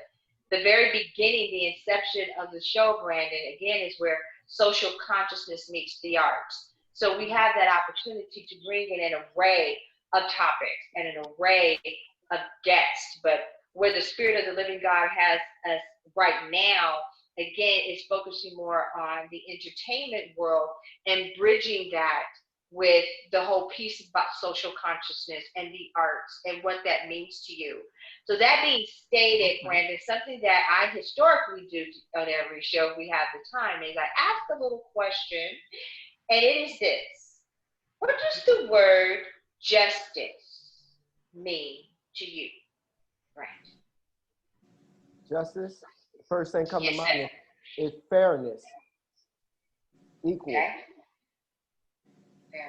S1: the very beginning, the inception of the show, Brandon, again, is where social consciousness meets the arts. So we have that opportunity to bring in an array of topics and an array of guests. But where the Spirit of the Living God has us right now, again, is focusing more on the entertainment world and bridging that with the whole piece about social consciousness and the arts and what that means to you. So that being stated, Brandon, something that I historically do on every show we have the time is I ask a little question, and it is this. What does the word justice mean to you, Brandon?
S7: Justice, first thing come to
S1: Yes,
S7: mind is fairness, equal.
S1: Okay.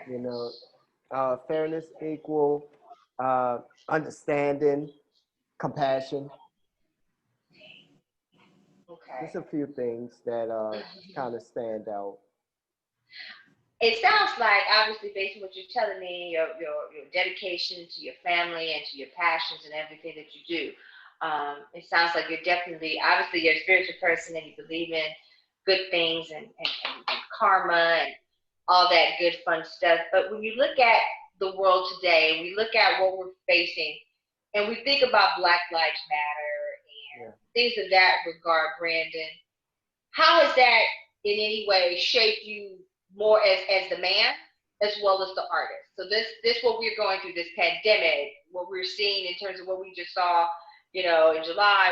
S7: You know, fairness, equal, understanding, compassion.
S1: Okay.
S7: Just a few things that kind of stand out.
S1: It sounds like, obviously, based on what you're telling me, your dedication to your family and to your passions and everything that you do, it sounds like you're definitely, obviously, you're a spiritual person and you believe in good things and karma and all that good fun stuff. But when you look at the world today, we look at what we're facing, and we think about Black Lives Matter and things of that regard, Brandon, how has that in any way shaped you more as the man as well as the artist? So this what we're going through, this pandemic, what we're seeing in terms of what we just saw, in July,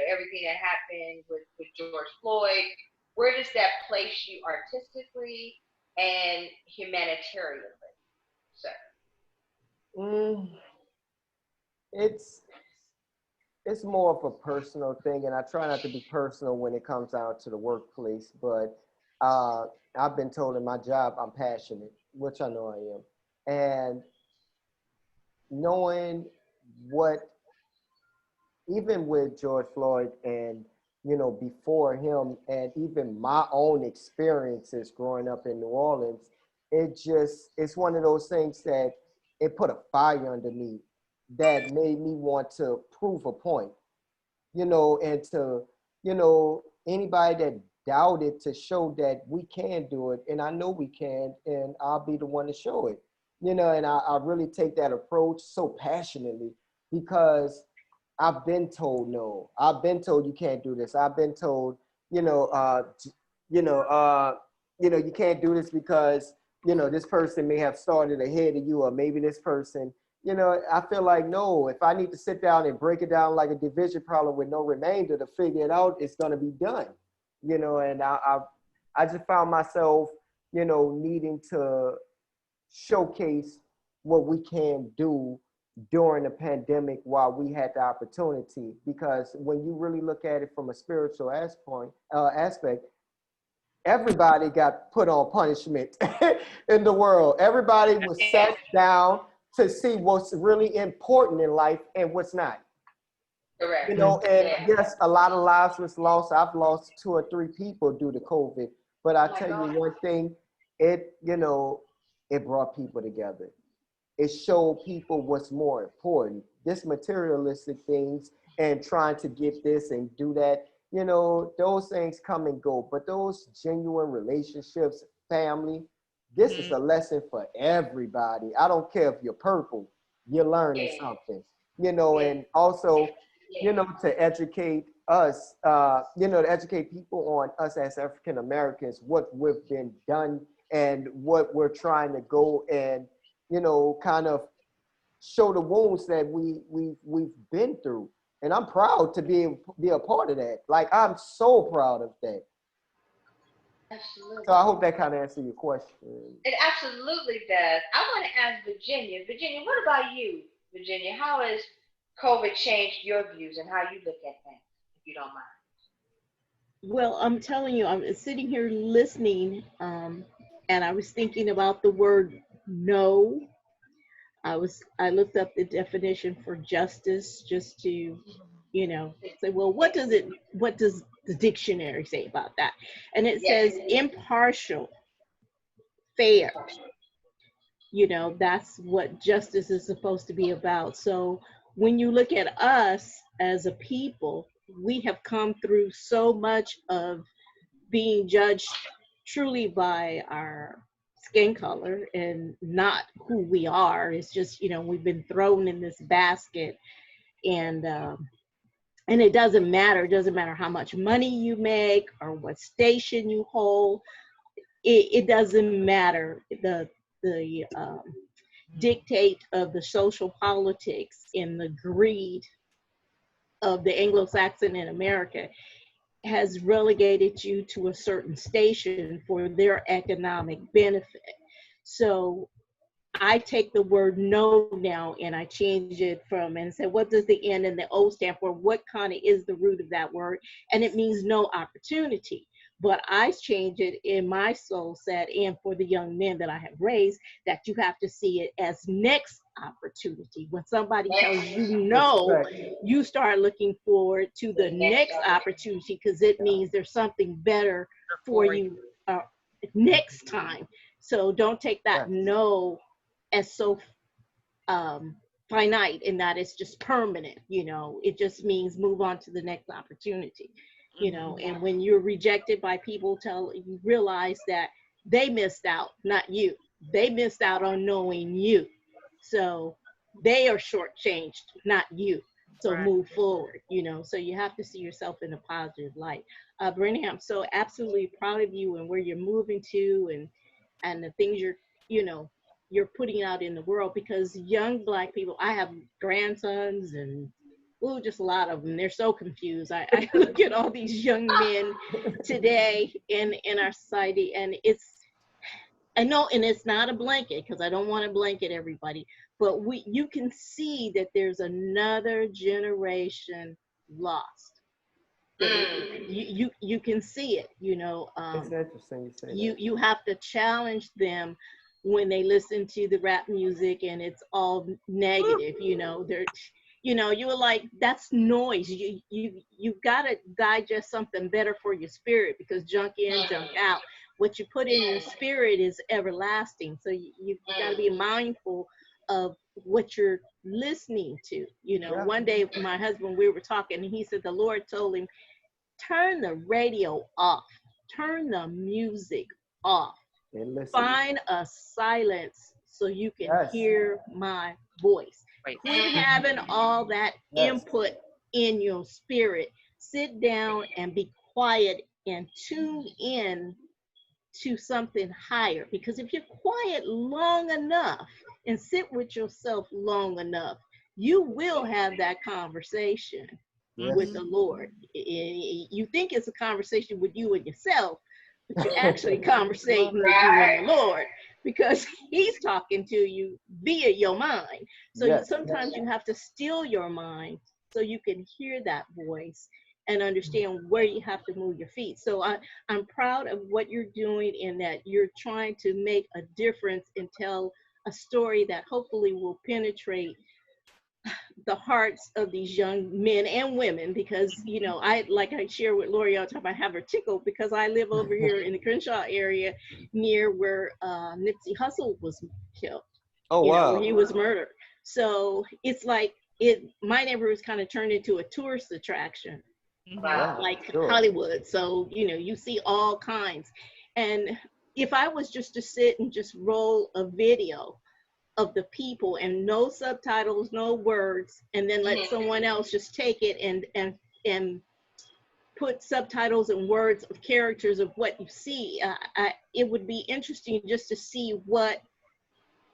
S1: everything that happened with George Floyd, where does that place you artistically and humanitarianly, sir?
S7: It's more of a personal thing, and I try not to be personal when it comes down to the workplace, but I've been told in my job I'm passionate, which I know I am. And knowing what, even with George Floyd and, before him, and even my own experiences growing up in New Orleans, it's one of those things that it put a fire under me that made me want to prove a point, and to, anybody that doubted, to show that we can do it. And I know we can, and I'll be the one to show it, and I really take that approach so passionately because I've been told no. I've been told you can't do this. I've been told, you can't do this because, this person may have started ahead of you, or maybe this person, I feel like, no, if I need to sit down and break it down like a division problem with no remainder to figure it out, it's going to be done, and I just found myself, needing to showcase what we can do during the pandemic while we had the opportunity. Because when you really look at it from a spiritual aspect, everybody got put on punishment in the world. Everybody was sat down to see what's really important in life and what's not.
S1: Correct.
S7: And yes, a lot of lives was lost. I've lost 2 or 3 people due to COVID. But I tell you one thing, it brought people together. It showed people what's more important. This materialistic things and trying to get this and do that, those things come and go. But those genuine relationships, family, this is a lesson for everybody. I don't care if you're purple, you're learning something, and also, to educate us, to educate people on us as African Americans, what we've been done and what we're trying to go and, kind of show the wounds that we've been through. And I'm proud to be a part of that. Like, I'm so proud of that.
S1: Absolutely.
S7: So I hope that kind of answers your question.
S1: It absolutely does. I want to ask Virginia. Virginia, what about you, Virginia? How has COVID changed your views and how you look at things, if you don't mind?
S5: Well, I'm telling you, I'm sitting here listening, and I was thinking about the word no. I looked up the definition for justice just to, say, well, what does the dictionary say about that? And it says impartial, fair, You know, that's what justice is supposed to be about. So when you look at us as a people, we have come through so much of being judged truly by our skin color and not who we are. It's just, you know, we've been thrown in this basket, and it doesn't matter. It doesn't matter how much money you make or what station you hold. It doesn't matter. The dictate of the social politics and the greed of the Anglo-Saxon in America has relegated you to a certain station for their economic benefit. So I take the word no now and I change it from and say, what does the N and the O stand for? What kind of is the root of that word? And it means no opportunity. But I change it in my soul set and for the young men that I have raised, that you have to see it as next opportunity. When somebody tells you no, you start looking forward to the next opportunity, because it means there's something better for you next time. So don't take that no as so finite and that it's just permanent. You know, it just means move on to the next opportunity. You know, and when you're rejected by people, you realize that they missed out, not you. They missed out on knowing you. So they are shortchanged, not you. So move forward, you know. So you have to see yourself in a positive light. Brittany, I'm so absolutely proud of you and where you're moving to, and the things you're putting out in the world, because young Black people, I have grandsons and just a lot of them. They're so confused. I look at all these young men today in our society, and I know, and it's not a blanket, because I don't want to blanket everybody, but you can see that there's another generation lost. You can see it, you know.
S7: It's interesting you say that.
S5: You have to challenge them when they listen to the rap music and it's all negative, you know. You're like, that's noise. You gotta digest something better for your spirit, because junk in, junk out. What you put in your spirit is everlasting. So you gotta be mindful of what you're listening to. You know, one day my husband, we were talking, and he said the Lord told him, turn the radio off, turn the music off, find a silence so you can hear my voice. Quit having all that input in your spirit. Sit down and be quiet and tune in to something higher. Because if you're quiet long enough and sit with yourself long enough, you will have that conversation with the Lord. You think it's a conversation with you and yourself, but you're actually conversating with you and the Lord, because he's talking to you via your mind. So sometimes you have to still your mind so you can hear that voice and understand where you have to move your feet. So I'm proud of what you're doing, in that you're trying to make a difference and tell a story that hopefully will penetrate the hearts of these young men and women, because I share with Lori all the time, I have her tickled because I live over here in the Crenshaw area near where Nipsey Hussle was killed. Where he was murdered. So it's like my neighborhood's kind of turned into a tourist attraction. Like Hollywood. So you see all kinds. And if I was just to sit and just roll a video of the people and no subtitles, no words, and then let someone else just take it and put subtitles and words of characters of what you see, it would be interesting just to see what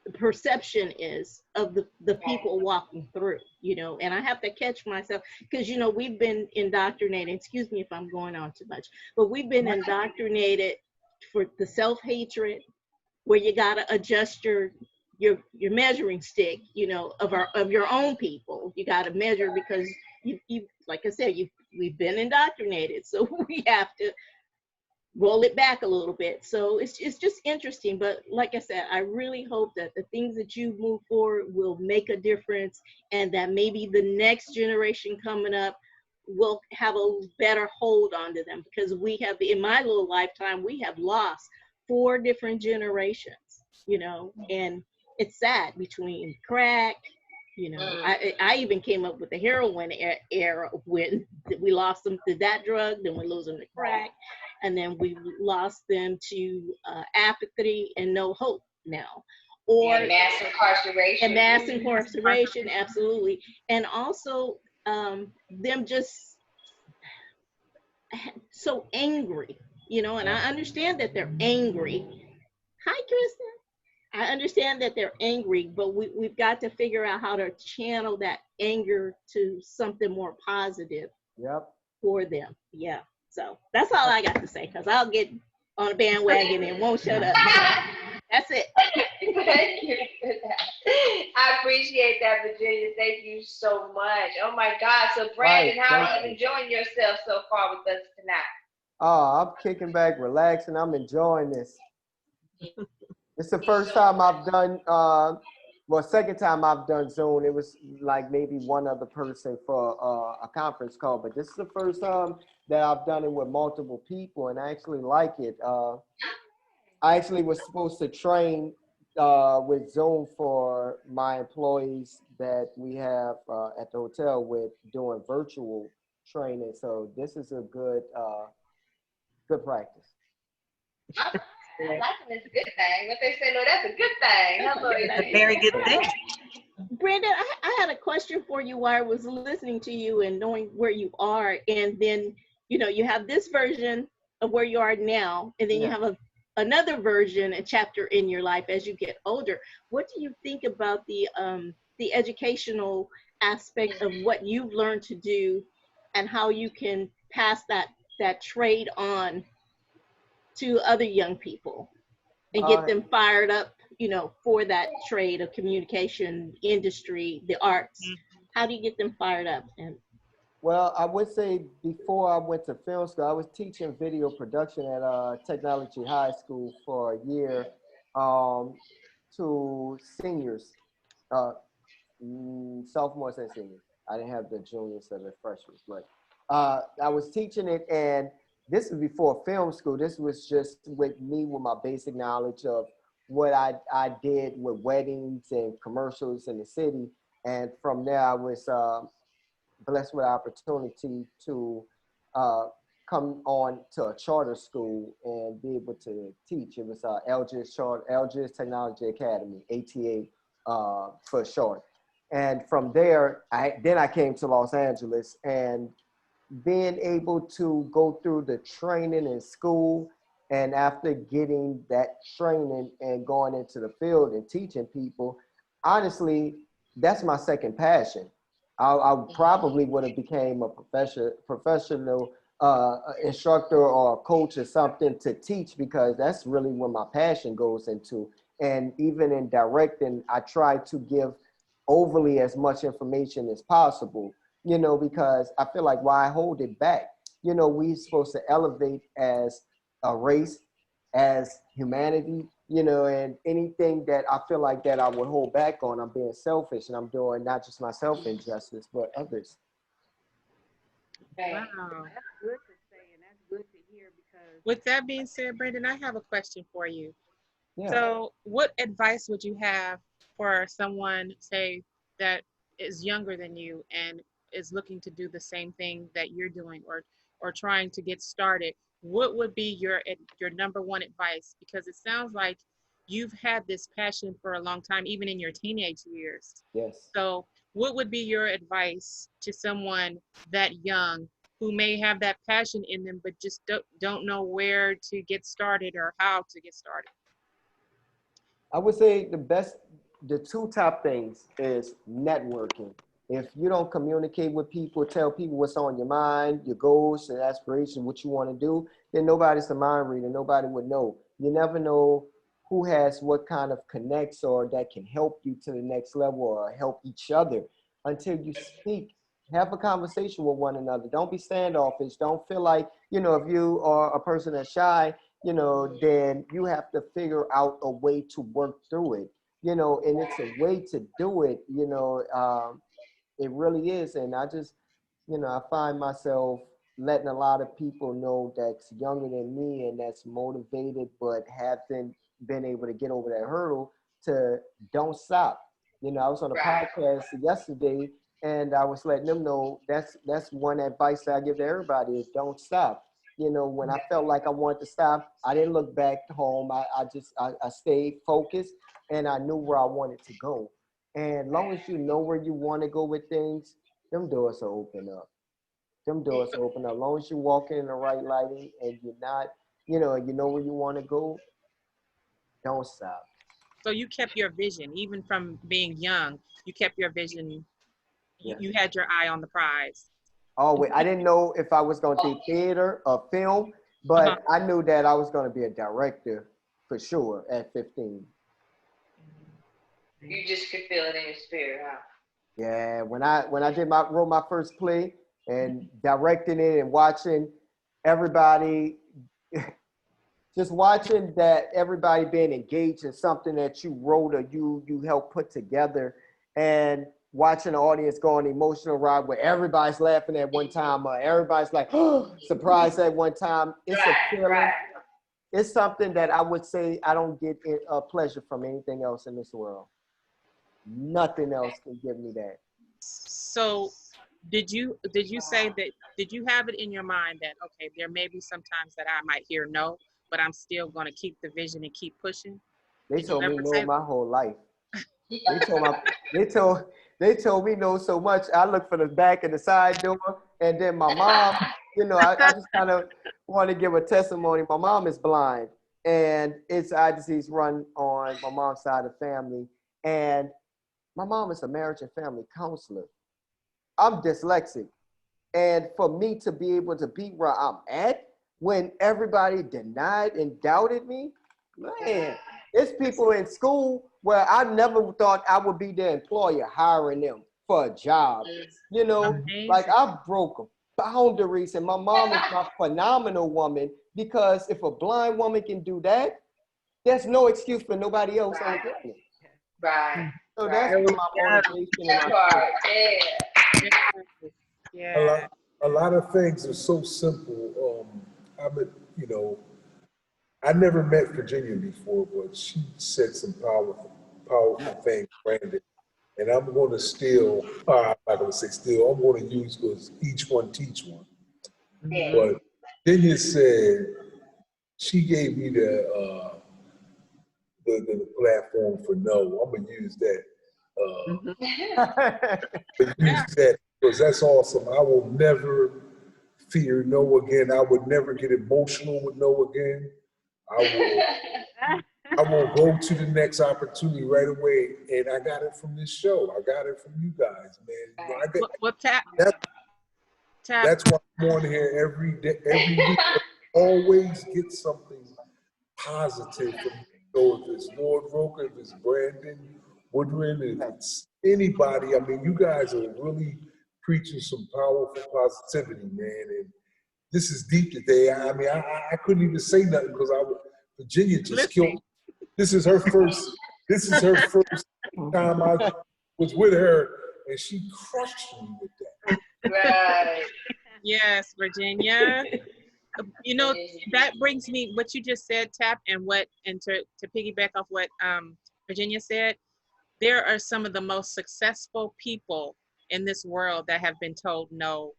S5: the perception is of the people walking through, and I have to catch myself, because we've been indoctrinated, excuse me if I'm going on too much, but we've been indoctrinated for the self-hatred, where you got to adjust your measuring stick, of your own people. You got to measure, because you like I said, we've been indoctrinated, so we have to roll it back a little bit. So it's just interesting. But like I said, I really hope that the things that you move forward will make a difference, and that maybe the next generation coming up will have a better hold onto them, because we have, in my little lifetime, we have lost 4 different generations, and it's sad between crack. You know, I even came up with the heroin era when we lost them to that drug, then we lose them to crack, and then we lost them to apathy and no hope now, or
S1: and mass incarceration.
S5: and mass incarceration, absolutely, and also them just so angry, you know, and I understand that they're angry. Hi, Kristen. I understand that they're angry, but we've got to figure out how to channel that anger to something more positive
S7: Yep.
S5: for them. Yeah. So that's all I got to say, because I'll get on a bandwagon and won't shut up. That's it.
S1: Thank you for that. I appreciate that, Virginia. Thank you so much. Oh my God. So Brandon,
S7: Right,
S1: how are
S7: thank
S1: you enjoying yourself so far with us tonight?
S7: Oh, I'm kicking back, relaxing. I'm enjoying this. It's the first time I've done, well, second time I've done Zoom. It was like maybe one other person for a conference call, but this is the first time that I've done it with multiple people, and I actually like it. I actually was supposed to train with Zoom for my employees that we have at the hotel with doing virtual training. So this is a good practice.
S1: Laughing is a good thing. What they say, no, that's a good thing. Hello,
S2: It's a very good thing.
S5: Brandon, I had a question for you while I was listening to you and knowing where you are. And then, you know, you have this version of where you are now, and then you have another version, a chapter in your life as you get older. What do you think about the educational aspect of what you've learned to do and how you can pass that trade on to other young people and get them fired up, you know, for that trade of communication industry, the arts? How do you get them fired up? And
S7: Well, I would say before I went to film school, I was teaching video production at Technology High School for a year to seniors, sophomores and seniors. I didn't have the juniors or the freshmen, but I was teaching it, and this was before film school. This was just with me with my basic knowledge of what I did with weddings and commercials in the city. And from there, I was blessed with the opportunity to come on to a charter school and be able to teach. It was LGS Technology Academy, ATA for short. And from there, I came to Los Angeles, and being able to go through the training in school, and after getting that training and going into the field and teaching people, honestly, that's my second passion. I probably would have became a professional instructor or a coach or something to teach, because that's really where my passion goes into. And even in directing, I try to give overly as much information as possible, you know, because I feel like why hold it back? You know, we're supposed to elevate as a race, as humanity, you know, and anything that I feel like that I would hold back on, I'm being selfish, and I'm doing not just myself injustice, but others.
S1: Right.
S4: Wow.
S9: That's good to say, and that's good to hear, because
S4: With that being said, Brandon, I have a question for you.
S7: Yeah.
S4: So, what advice would you have for someone, say, that is younger than you and is looking to do the same thing that you're doing, or trying to get started? What would be your number one advice? Because it sounds like you've had this passion for a long time, even in your teenage years.
S7: Yes.
S4: So, what would be your advice to someone that young who may have that passion in them, but just don't know where to get started or how to get started?
S7: I would say the two top things is networking. If you don't communicate with people, tell people what's on your mind, your goals and aspirations, what you want to do, then nobody's a mind reader. Nobody would know. You never know who has what kind of connects or that can help you to the next level or help each other until you speak. Have a conversation with one another. Don't be standoffish. Don't feel like, you know, if you are a person that's shy, you know, then you have to figure out a way to work through it, you know, and it's a way to do it, you know, it really is. And I just, you know, I find myself letting a lot of people know that's younger than me and that's motivated but haven't been able to get over that hurdle, to don't stop. You know, I was on a podcast yesterday, and I was letting them know that's one advice that I give to everybody is don't stop. You know, when I felt like I wanted to stop, I didn't look back home. I stayed focused, and I knew where I wanted to go. And long as you know where you want to go with things, them doors will open up. Them doors will open up. As long as you're walking in the right lighting and you're not, you know where you want to go, don't stop.
S4: So you kept your vision, even from being young. You kept your vision.
S7: Yeah.
S4: You had your eye on the prize.
S7: Always. I didn't know if I was going to do theater or film, but I knew that I was going to be a director for sure at 15.
S1: You just could feel it in your spirit, huh?
S7: Yeah, when I wrote my first play and directing it and watching everybody, just watching that everybody being engaged in something that you wrote or you helped put together, and watching the audience go on an emotional ride where everybody's laughing at one time or everybody's like surprised at one time. It's a feeling. It's something that I would say I don't get a pleasure from anything else in this world. Nothing else can give me that.
S4: So did you say that, did you have it in your mind that, okay, there may be some times that I might hear no, but I'm still going to keep the vision and keep pushing?
S7: They told me no my whole life. They told me no so much. I looked for the back and the side door, and then my mom, I just kind of want to give a testimony. My mom is blind, and it's eye disease run on my mom's side of the family, and my mom is a marriage and family counselor. I'm dyslexic, and for me to be able to be where I'm at when everybody denied and doubted me, man, it's people in school where I never thought I would be their employer hiring them for a job. Like I broke boundaries, and my mom is a phenomenal woman, because if a blind woman can do that, there's no excuse for nobody else on the planet.
S1: Right.
S7: So that's my motivation.
S1: That part,
S4: yeah.
S6: A lot of things are so simple. I never met Virginia before, but she said some powerful things, Brandon. And I'm going to steal, I'm not going to say steal, I'm going to use, because each one teach one. But Virginia said, she gave me the platform for no. I'm going to use that. Use that, because that's awesome. I will never fear no again. I would never get emotional with no again. I will go to the next opportunity right away, and I got it from this show. I got it from you guys, man. That's why I'm on here every day, every week. Always get something positive from you. So if it's Lord Roker, if it's Brandon, Woodrin, if it's anybody, I mean, you guys are really preaching some powerful positivity, man. And this is deep today. I mean, I couldn't even say nothing because Virginia just killed me. This is her first time I was with her, and she crushed me with that.
S1: Right.
S4: Yes, Virginia. That brings me, what you just said, Tap, and to piggyback off what Virginia said, there are some of the most successful people in this world that have been told no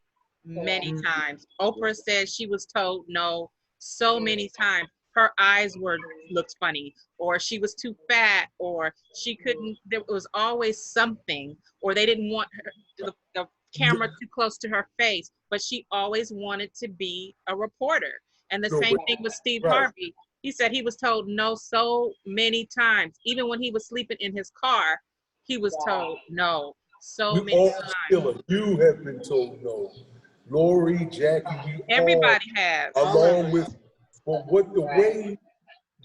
S4: many times. Oprah says she was told no so many times. Her eyes looked funny, or she was too fat, or she couldn't, there was always something, or they didn't want her, the camera too close to her face, but she always wanted to be a reporter. And the same thing with Steve Harvey. He said he was told no so many times. Even when he was sleeping in his car, he was told no so many times.
S6: You have been told no. Lori, Jackie,
S4: everybody has.
S6: Along with, but what the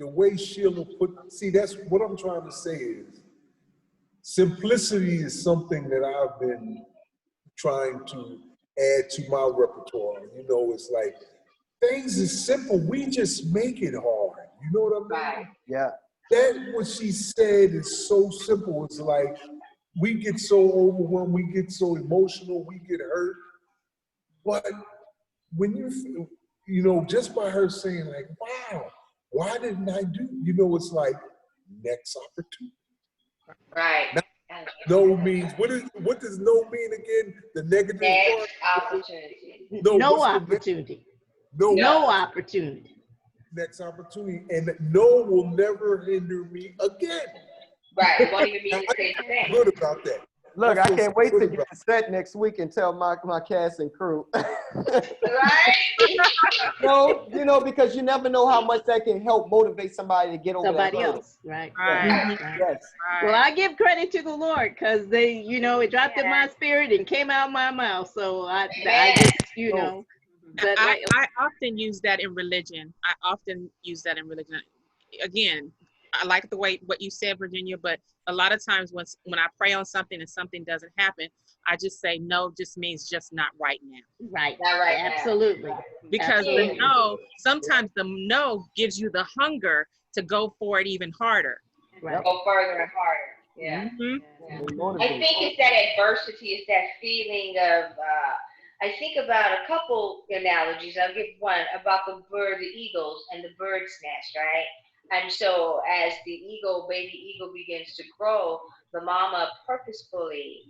S6: way Sheila see, that's what I'm trying to say is, simplicity is something that I've been trying to add to my repertoire. It's like, things is simple. We just make it hard. You know what I mean?
S7: Yeah.
S6: That what she said is so simple. It's like, we get so overwhelmed, we get so emotional, we get hurt. But when just by her saying like, wow, why didn't I do? It's like, next opportunity.
S1: Right.
S6: Now, no means, what does no mean again? The negative
S1: Next
S6: part?
S1: opportunity.
S5: No
S6: what's the
S5: opportunity.
S6: no,
S5: No opportunity.
S6: next opportunity, and no will never hinder me again.
S1: Right. It won't even mean the same thing.
S6: Good about that.
S7: Look, I
S6: feel
S7: can't wait
S6: good
S7: to get
S6: about
S7: the set next week and tell my cast and crew.
S1: Right?
S7: No, because you never know how much that can help motivate somebody to get over
S5: Somebody
S7: that hurdle.
S5: else, right?
S4: Right.
S5: Right.
S7: Yes.
S5: Well, I give credit to the Lord because they, it dropped in my spirit and came out my mouth. So I just, but
S4: I often use that in religion. Again, I like the way what you said, Virginia, but a lot of times when I pray on something and something doesn't happen, I just say no just means just not right now.
S5: Right.
S1: Not right now.
S5: Absolutely.
S4: Because the no, sometimes the no gives you the hunger to go for it even harder.
S5: Right.
S1: Go further and harder. Yeah.
S4: Mm-hmm.
S1: Yeah. I think it's that adversity, it's that feeling of, I think about a couple analogies. I'll give one about the eagles and the bird's nest, right? And so as the baby eagle begins to grow, the mama purposefully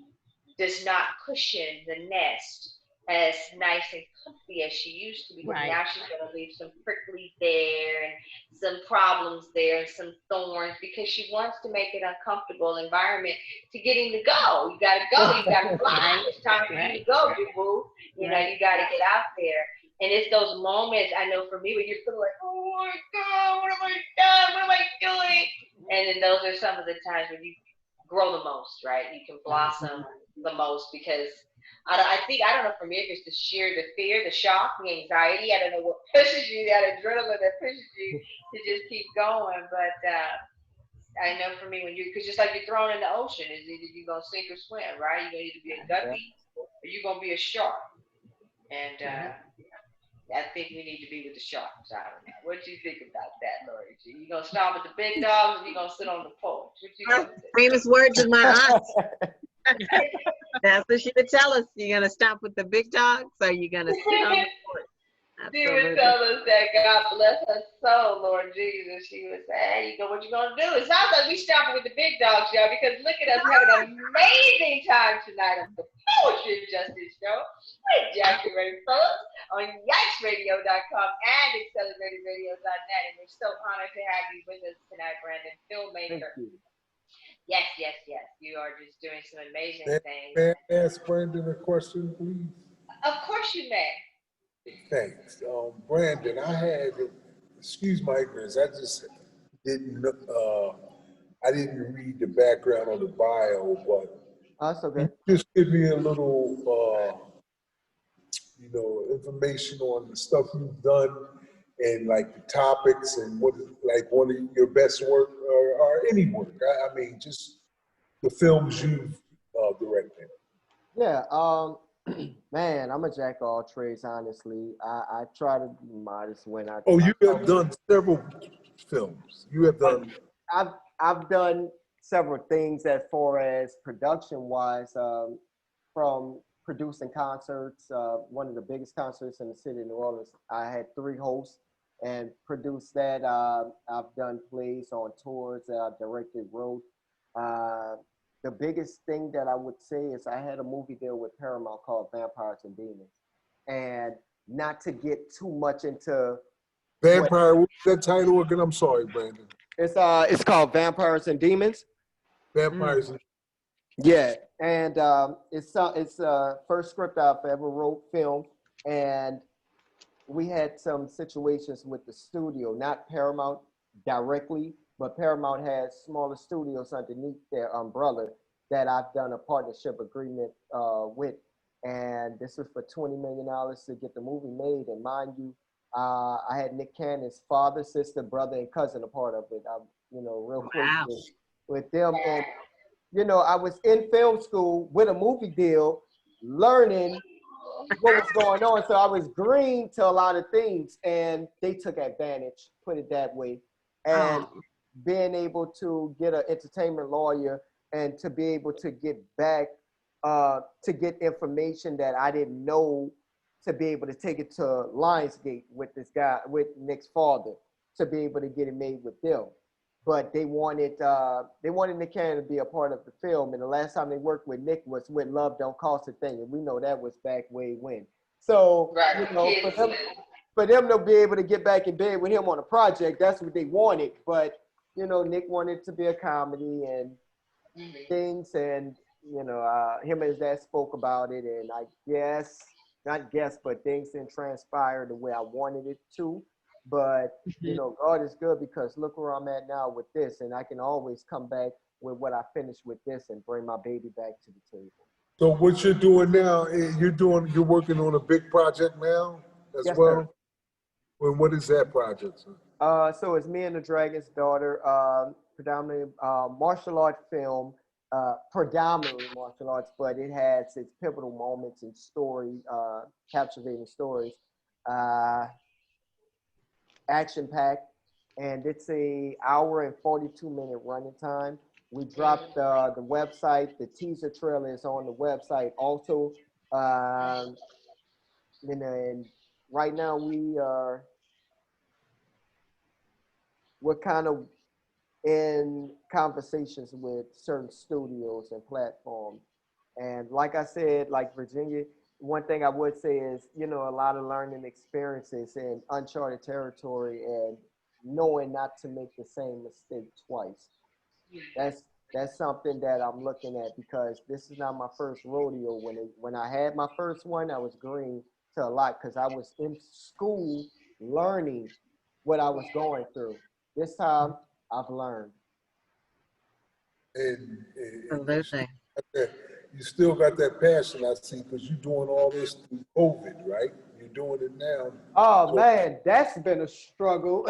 S1: does not cushion the nest as nice and comfy as she used to, because now she's going to leave some prickly there and some problems there and some thorns, because she wants to make it an uncomfortable environment to get him to go. You got to go. You got to fly. It's time for you to go, you boo. You know, you got to get out there. And it's those moments, I know for me, when you're feeling like, oh my God, what have I done? What am I doing? And then those are some of the times when you grow the most, right? You can blossom the most, because I don't know for me if it's the fear, the shock, the anxiety. I don't know what pushes you, that adrenaline that pushes you to just keep going. But I know for me, because just like you're thrown in the ocean, is either you're going to sink or swim, right? You're going to either be a guppy or you're going to be a shark. And I think we need to be with the sharks. I don't know. What do you think about that, Lori G? You gonna stop with the big dogs, or you gonna sit on the porch? What you gonna do?
S2: Famous words of my aunt. That's what she would tell us. You're gonna stop with the big dogs, or you're gonna sit on the porch.
S1: She would tell us that God bless her soul, Lord Jesus. She would say, hey, what you gonna do? It sounds like we stopping with the big dogs, y'all, because look at us having an amazing time tonight on the Poetry and Justice Show with JackieRay and Phillips on YikesRadio.com and AccelerateRadio.net. And we're so honored to have you with us tonight, Brandon, filmmaker. Yes. You are just doing some amazing things.
S6: May I ask Brandon a question, please?
S1: Of course you may.
S6: Thanks. Brandon, excuse my ignorance, I just didn't, I didn't read the background on the bio, but
S7: that's okay.
S6: Just give me a little, information on the stuff you've done and like the topics and what, like one of your best work or any work. I mean, just the films you've directed.
S7: Yeah. Man, I'm a jack of all trades, honestly. I try to be modest when I.
S6: Oh, you have done several films. You have done.
S7: I've done several things as far as production-wise, from producing concerts. One of the biggest concerts in the city of New Orleans. I had 3 hosts and produced that. I've done plays on tours that I've directed, wrote. The biggest thing that I would say is I had a movie deal with Paramount called Vampires and Demons. And not to get too much into
S6: Vampire, what's that title again? I'm sorry, Brandon.
S7: It's called Vampires and Demons.
S6: Vampires and
S7: Yeah, and it's first script I've ever wrote, filmed, and we had some situations with the studio, not Paramount directly, but Paramount has smaller studios underneath their umbrella that I've done a partnership agreement with. And this was for $20 million to get the movie made. And mind you, I had Nick Cannon's father, sister, brother, and cousin a part of it. I'm, real close with them. And, I was in film school with a movie deal, learning what was going on. So I was green to a lot of things, and they took advantage, put it that way. And being able to get an entertainment lawyer and to be able to get back, to get information that I didn't know, to be able to take it to Lionsgate with this guy, with Nick's father, to be able to get it made with them. but they wanted Nick Cannon to be a part of the film. And the last time they worked with Nick was with Love Don't Cost a Thing, and we know that was back way when. So
S1: Right.
S7: you know, for them to be able to get back in bed with him on a project, that's what they wanted. But you know, Nick wanted it to be a comedy and things, and you know, him and his dad spoke about it, and I guess not guess, but things didn't transpire the way I wanted it to. But you know, God is good because look where I'm at now with this, and I can always come back with what I finished with this and bring my baby back to the table.
S6: So what you're doing now, you're working on a big project now as
S7: Yes,
S6: well?
S7: sir.
S6: Well, what is that project, sir?
S7: So it's Me and the Dragon's Daughter, predominantly martial art film, predominantly martial arts, but it has its pivotal moments and story, captivating stories, action-packed, and it's a hour and 42-minute running time. We dropped the website. The teaser trailer is on the website also. And right now we're kind of in conversations with certain studios and platforms. And like I said, like Virginia, one thing I would say is, you know, a lot of learning experiences in uncharted territory and knowing not to make the same mistake twice. That's something that I'm looking at because this is not my first rodeo. When I had my first one, I was green to a lot because I was in school learning what I was going through. This time, I've learned.
S6: And
S2: Absolutely.
S6: you still got that passion, I see, because you're doing all this through COVID, right? You're doing it now.
S7: Oh, man, that's been a struggle.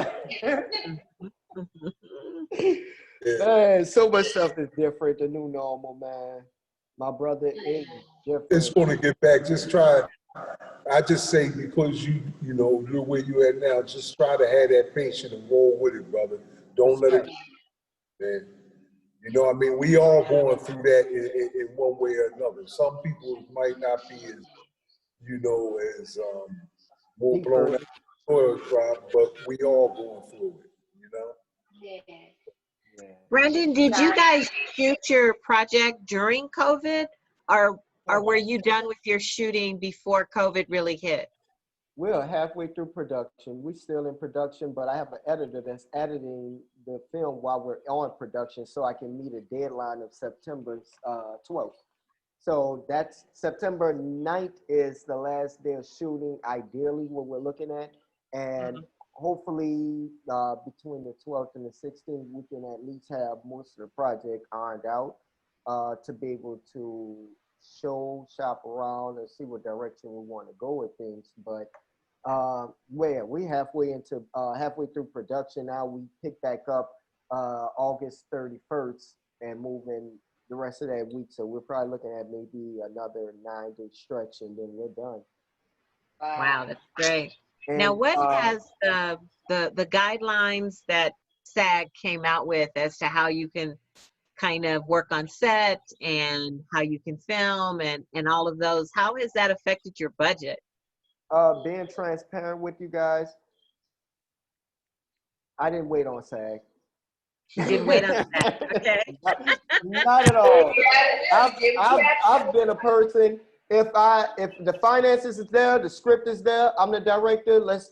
S7: Man, so much stuff is different, the new normal, man. My brother is different.
S6: It's going to get back. Just try. I just say because you know, you're where you at now, just try to have that patience and roll with it, brother. Don't let it, man. You know, I mean, we all going through that in one way or another. Some people might not be as, you know, as more blown out oil crop, but we all going through it, you know?
S1: Yeah.
S2: Brandon, did you guys shoot your project during COVID, or were you done with your shooting before COVID really hit?
S7: We're halfway through production. We're still in production, but I have an editor that's editing the film while we're on production so I can meet a deadline of September 12th. So that's September 9th is the last day of shooting, ideally what we're looking at. And hopefully between the 12th and the 16th, we can at least have most of the project ironed out to be able to shop around and see what direction we want to go with things. But we halfway through production now. We pick back up August 31st and moving the rest of that week. So we're probably looking at maybe another 9-day stretch and then we're done.
S2: Wow, that's great.
S7: And,
S2: now, what has the guidelines that SAG came out with as to how you can kind of work on set and how you can film and all of those, how has that affected your budget?
S7: Being transparent with you guys, I didn't wait on SAG.
S2: You didn't wait on SAG, okay?
S7: Not at all. I've been a person. If the finances is there, the script is there, I'm the director. Let's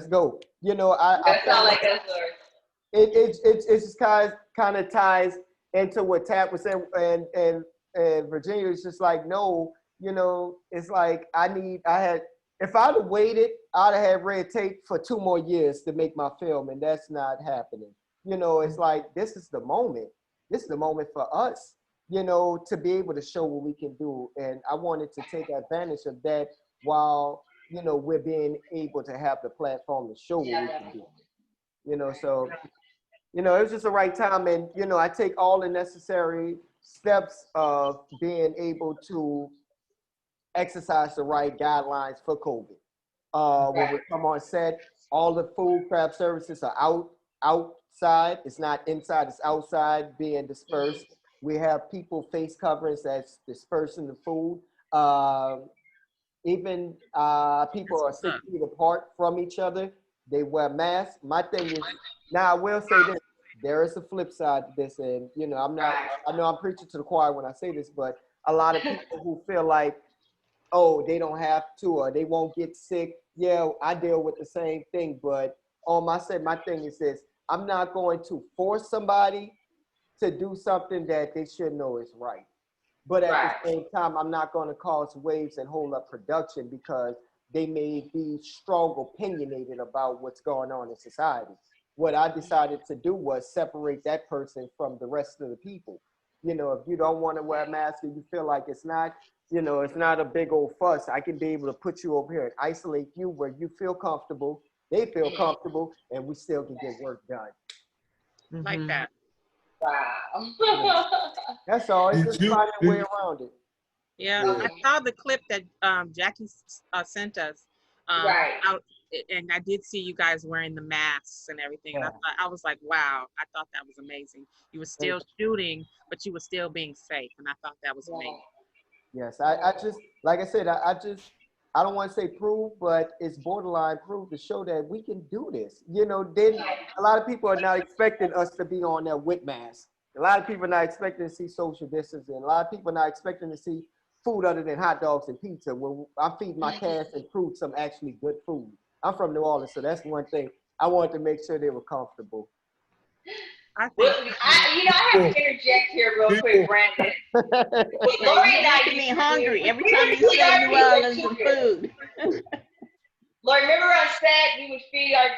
S7: go. You know,
S1: That's not like us, Lord.
S7: It's just kind of ties into what Tat was saying, and Virginia is just like, no, you know, it's like if I'd have waited, I'd have had red tape for 2 more years to make my film, and that's not happening. You know, it's like, this is the moment. This is the moment for us, you know, to be able to show what we can do. And I wanted to take advantage of that while, you know, we're being able to have the platform to show what we can do. You know, so, you know, it was just the right time. And, you know, I take all the necessary steps of being able to exercise the right guidelines for COVID. When we come on set, all the food prep services are outside. It's not inside, it's outside being dispersed. We have people face coverings that's dispersing the food. Even people are 6 feet apart from each other. They wear masks. My thing is, now I will say this, there is a flip side to this, and you know, I know I'm preaching to the choir when I say this, but a lot of people who feel like, oh, they don't have to, or they won't get sick. Yeah, I deal with the same thing, but my thing is this: I'm not going to force somebody to do something that they should know is right. But at the same time, I'm not going to cause waves and hold up production because they may be strong opinionated about what's going on in society. What I decided to do was separate that person from the rest of the people. You know, if you don't want to wear a mask and you feel like it's not, you know, it's not a big old fuss, I can be able to put you over here and isolate you where you feel comfortable, they feel comfortable, and we still can get work done.
S4: Like that.
S1: Wow.
S7: That's all. It's just finding a way around it.
S4: Yeah, I saw the clip that Jackie sent us. Out, and I did see you guys wearing the masks and everything. And I was like, wow, I thought that was amazing. You were still shooting, but you were still being safe. And I thought that was amazing.
S7: Yes, I just, like I said, I don't want to say prove, but it's borderline proof to show that we can do this. You know, then a lot of people are not expecting us to be on there with masks. A lot of people are not expecting to see social distancing. A lot of people are not expecting to see food other than hot dogs and pizza. When I'm feeding my cast and crew some actually good food. I'm from New Orleans, so that's one thing. I wanted to make sure they were comfortable.
S4: I think
S1: I have to interject here real quick, Brandon. Lori and I
S5: making me hungry every time you say New Orleans and food.
S1: Lori, remember on set we would feed our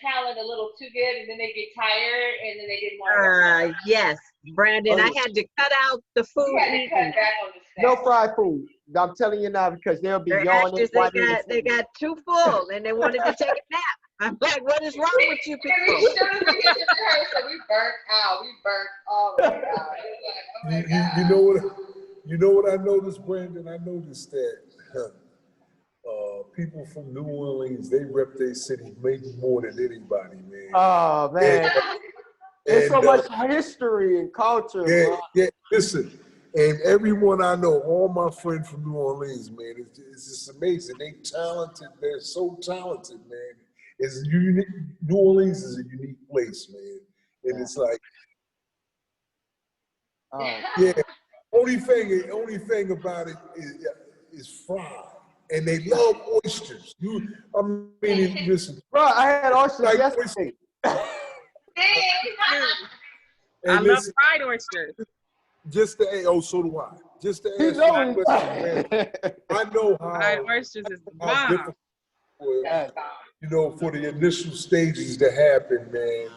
S1: talent a little too good, and then they get tired, and then they didn't want to.
S2: Yes, Brandon, I had to cut out the food.
S1: You had to cut back on the set.
S7: No fried food. I'm telling you now because they'll be yawning.
S2: They got too full, and they wanted to take a nap. I'm like, what is wrong with you people?
S1: We burnt out. We burnt all the way out. Oh my God.
S6: You know what I noticed, Brandon? I noticed that people from New Orleans, they rep their city maybe more than anybody, man.
S7: Oh man, there's so much history and culture.
S6: Yeah. Listen, and everyone I know, all my friends from New Orleans, man, it's just amazing. They talented. They're so talented, man. It's unique. New Orleans is a unique place, man, and it's like, only thing about it is fried, and they love oysters. Listen,
S7: bro, I had oysters yesterday.
S4: I love fried oysters.
S6: Just to so do I. Just to ask you a question, man. I know how
S4: fried oysters is the bomb.
S6: Difficult, you know, for the initial stages to happen, man.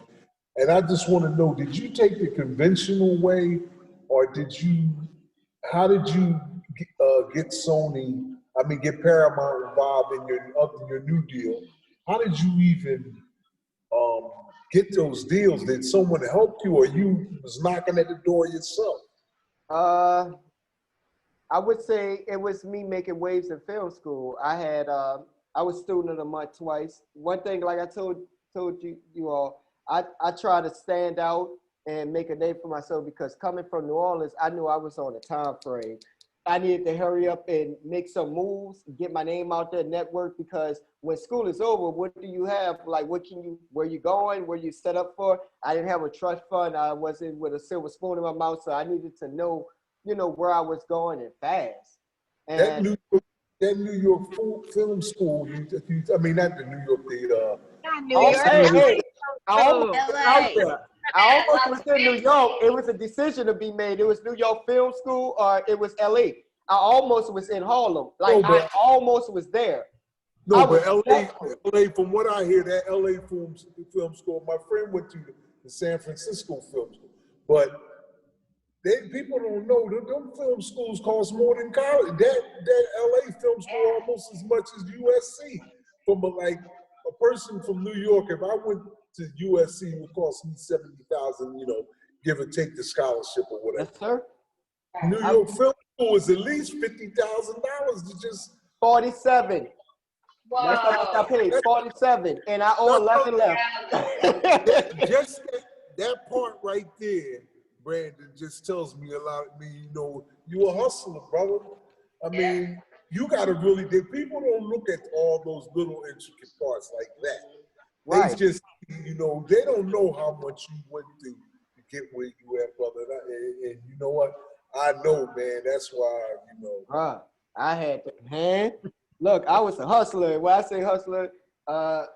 S6: And I just want to know, did you take the conventional way, or how did you get get Paramount involved in your new deal? How did you even get those deals? Did someone help you, or you was knocking at the door yourself?
S7: I would say it was me making waves in film school. I was student of the month twice. One thing, like I told you all, I try to stand out and make a name for myself because coming from New Orleans, I knew I was on a time frame. I needed to hurry up and make some moves, get my name out there, network, because when school is over, what do you have? Like, where you going? Where you set up for? I didn't have a trust fund. I wasn't with a silver spoon in my mouth, so I needed to know, where I was going and fast. And
S6: that New York Film School, not the New York,
S7: I almost was in New York. It was a decision to be made. It was New York Film School or it was LA. I almost was in Harlem. I almost was there.
S6: No, but LA, from what I hear, that LA film school, my friend went to the San Francisco Film School. But people don't know that them film schools cost more than college. That LA film school almost as much as USC. From a person from New York, if I went to USC, it would cost me $70,000, give or take the scholarship or whatever.
S7: Yes, sir.
S6: New York Film School is at least $50,000 to just
S7: 47.
S1: Wow.
S7: That's how much I paid, 47, and I owe 11 left.
S6: Just that part right there, Brandon, just tells me a lot. You a hustler, brother. You gotta people don't look at all those little intricate parts like that. Right. They just you know, they don't know how much you went through to get where you at, brother. And you know what? I know, man. That's why, you know.
S7: Bruh, I had to, man. Look, I was a hustler. When I say hustler, I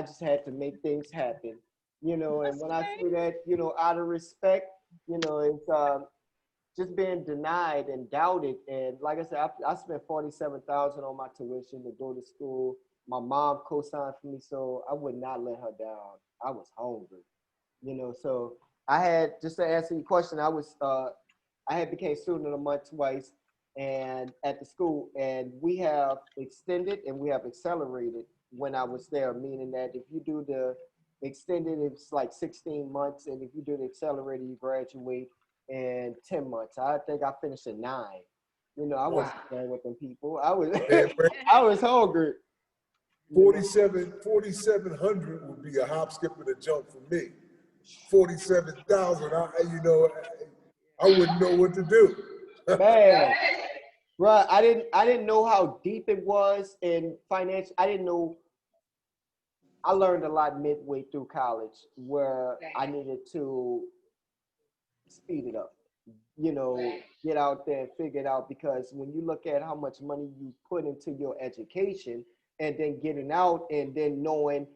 S7: just had to make things happen, you know. And when I say that, you know, out of respect, you know, it's just being denied and doubted. And like I said, I spent $47,000 on my tuition to go to school. My mom co-signed for me, so I would not let her down. I was hungry, you know. So I had, just to answer your question, I had became student of the month twice, and at the school, and we have extended and we have accelerated when I was there, meaning that if you do the extended, it's like 16 months, and if you do the accelerated, you graduate in 10 months. I think I finished in 9. You know, I wasn't playing with them people. I was I was hungry.
S6: 4,700 would be a hop, skip, and a jump for me. 47,000, you know, I wouldn't know what to do.
S7: Man, bro, I didn't know how deep it was in finance. I didn't know. I learned a lot midway through college where I needed to speed it up. You know, get out there and figure it out, because when you look at how much money you put into your education and then getting out and then knowing,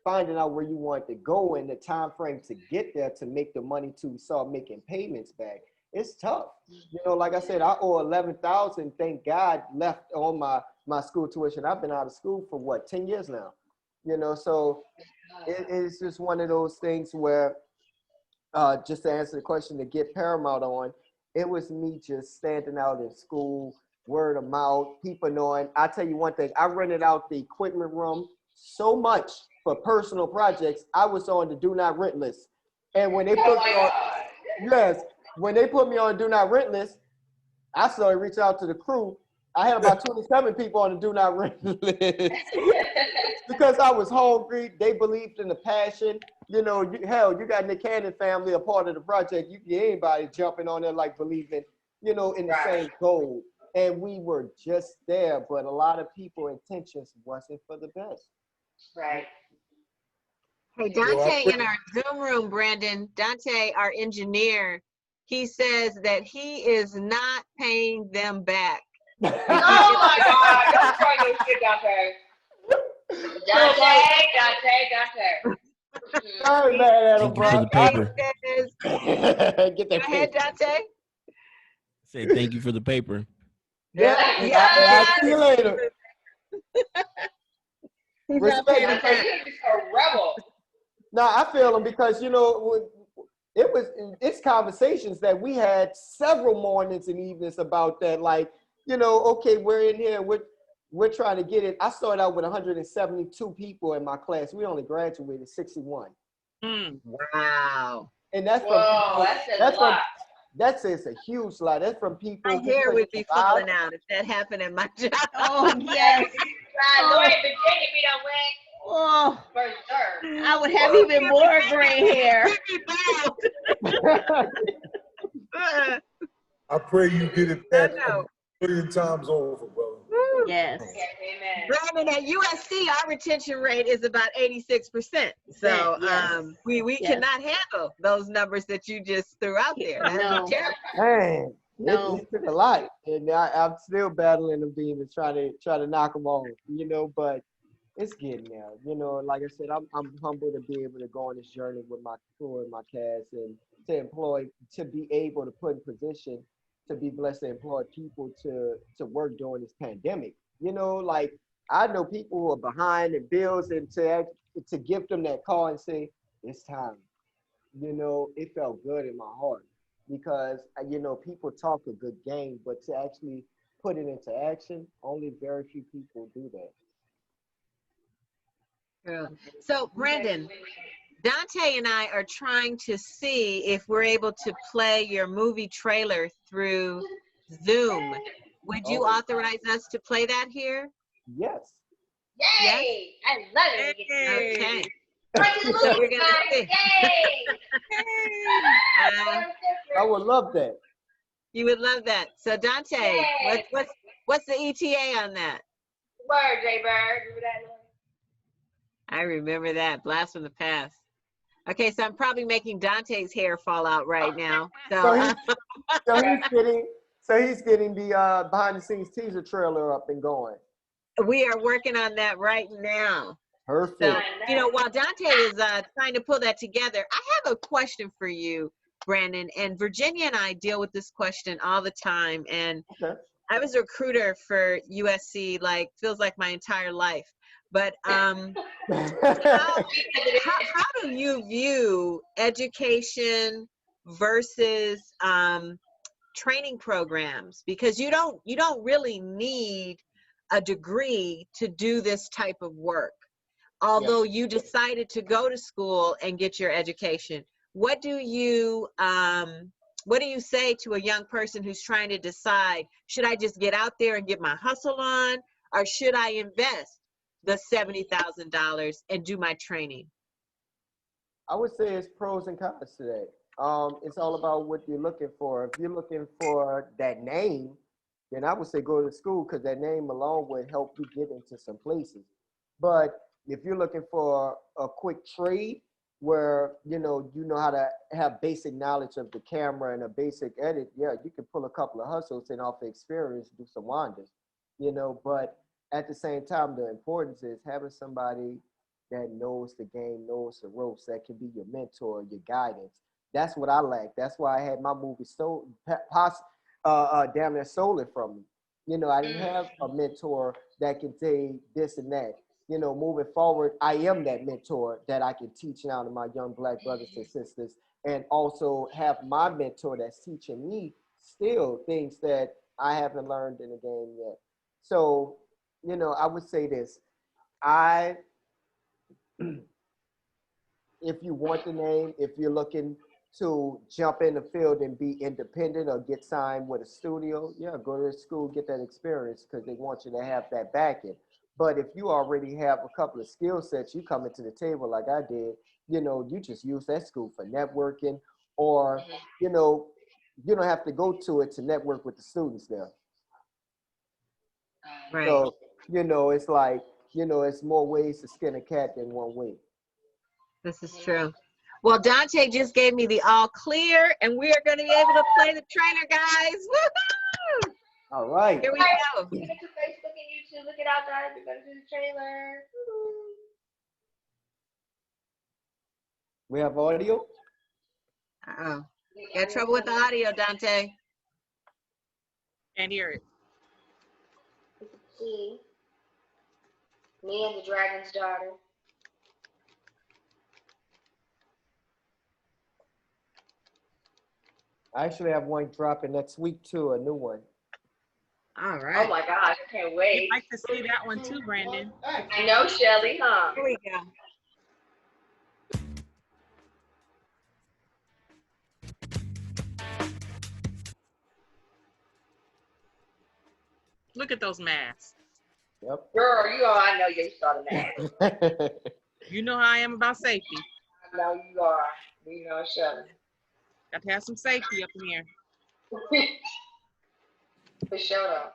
S7: finding out where you want to go and the time frame to get there to make the money to start making payments back, it's tough. You know, like I said, I owe 11,000, thank God, left on my school tuition. I've been out of school for what, 10 years now, you know, so it's just one of those things where, just to answer the question, to get Paramount on, it was me just standing out in school, word of mouth, people knowing. I tell you one thing, I rented out the equipment room so much for personal projects, I was on the do not rent list. And when they put me on, when they put me on do not rent list, I started reaching out to the crew. I had about 27 people on the do not rent list because I was hungry. They believed in the passion. You know, you got Nick Cannon family a part of the project. You get anybody jumping on there like believing, you know, in the same goal. And we were just there, but a lot of people intentions wasn't for the best.
S1: Right.
S2: Hey, Dante in our Zoom room, Brandon, Dante, our engineer, he says that he is not paying them back.
S1: Oh my God! Don't try your shit, Dante. Dante.
S7: I'm mad at him,
S8: Thank you for the paper.
S7: Get that
S2: Go ahead, Dante.
S8: Say thank you for the paper.
S7: Yeah. I'll see you later. Respect.
S1: A rebel.
S7: No, I feel him because, you know, it's conversations that we had several mornings and evenings about that. Like, you know, okay, we're in here, we're trying to get it. I started out with 172 people in my class. We only graduated 61.
S2: Wow.
S7: And that's it's a huge lot. That's from people.
S2: My hair would be falling out if that happened at my job.
S5: Oh, yes.
S1: Lori, Virginia, we don't win.
S5: Oh,
S1: For sure.
S5: I would have even more gray hair.
S6: I pray you get it back a million times over, brother.
S5: Yes.
S1: Amen.
S2: Brandon, at USC, our retention rate is about 86%. So we cannot handle those numbers that you just threw out there. That'd be terrible.
S7: Man, it took a lot, and I'm still battling them demons, trying to knock them off. You know, but it's getting there. You know, like I said, I'm humbled to be able to go on this journey with my crew and my cast, and to be able to put in position to be blessed to employ people to work during this pandemic. You know, like I know people who are behind in bills, and to give them that call and say, it's time. You know, it felt good in my heart because, you know, people talk a good game, but to actually put it into action, only very few people do that.
S2: So, Brandon, Dante and I are trying to see if we're able to play your movie trailer through Zoom. Would you authorize us to play that here?
S7: Yes.
S1: Yay! Yes? I love it.
S2: Okay.
S1: So we're gonna see.
S7: I would love that.
S2: You would love that. So Dante, what's the ETA on that?
S1: Word, Jay Bird.
S2: I remember that. Blast from the past. Okay, so I'm probably making Dante's hair fall out right now.
S7: So he's getting the behind the scenes teaser trailer up and going.
S2: We are working on that right now.
S7: Perfect.
S2: So, you know, while Dante is trying to pull that together, I have a question for you, Brandon. And Virginia and I deal with this question all the time. And I was a recruiter for USC, like, feels like my entire life. But how do you view education versus training programs? Because you don't really need a degree to do this type of work. Although you decided to go to school and get your education, what do you say to a young person who's trying to decide, should I just get out there and get my hustle on, or should I invest the $70,000 and do my training?
S7: I would say it's pros and cons today. It's all about what you're looking for. If you're looking for that name, then I would say go to school, because that name alone would help you get into some places. But if you're looking for a quick trade where you know how to have basic knowledge of the camera and a basic edit, yeah, you can pull a couple of hustles and off the experience do some wonders, you know. But at the same time, the importance is having somebody that knows the game, knows the ropes, that can be your mentor, your guidance. That's what I lack. That's why I had my movie damn near stolen from me. You know, I didn't have a mentor that can say this and that. You know, moving forward, I am that mentor that I can teach now to my young Black brothers and sisters, and also have my mentor that's teaching me still things that I haven't learned in the game yet. So, you know, I would say this. If you want the name, if you're looking to jump in the field and be independent or get signed with a studio, yeah, go to school, get that experience, because they want you to have that backing. But if you already have a couple of skill sets, you come into the table like I did, you know, you just use that school for networking, or, you know, you don't have to go to it to network with the students there.
S2: Right.
S7: So, you know, it's like, you know, it's more ways to skin a cat than one way.
S2: This is true. Well, Dante just gave me the all clear, and we are going to be able to play the trailer, guys. Woohoo!
S7: All right.
S2: Here we go.
S1: Get to Facebook and YouTube. Look it out, guys. We're going to do the trailer.
S7: We have audio?
S2: Uh-oh. Got trouble with the audio, Dante.
S4: Can't hear it.
S1: See, me and the dragon's daughter.
S7: I actually have one dropping next week too, a new one.
S2: All right.
S1: Oh my gosh, I can't wait.
S4: I'd like to see that one too, Brandon.
S1: I know, Shelly, huh?
S2: Here we go.
S4: Look at those masks.
S7: Yep.
S1: Girl, I know you saw the mask.
S4: You know how I am about safety.
S1: I know you are. We know, Shelly.
S4: Got to have some safety up in here.
S1: For sure, though.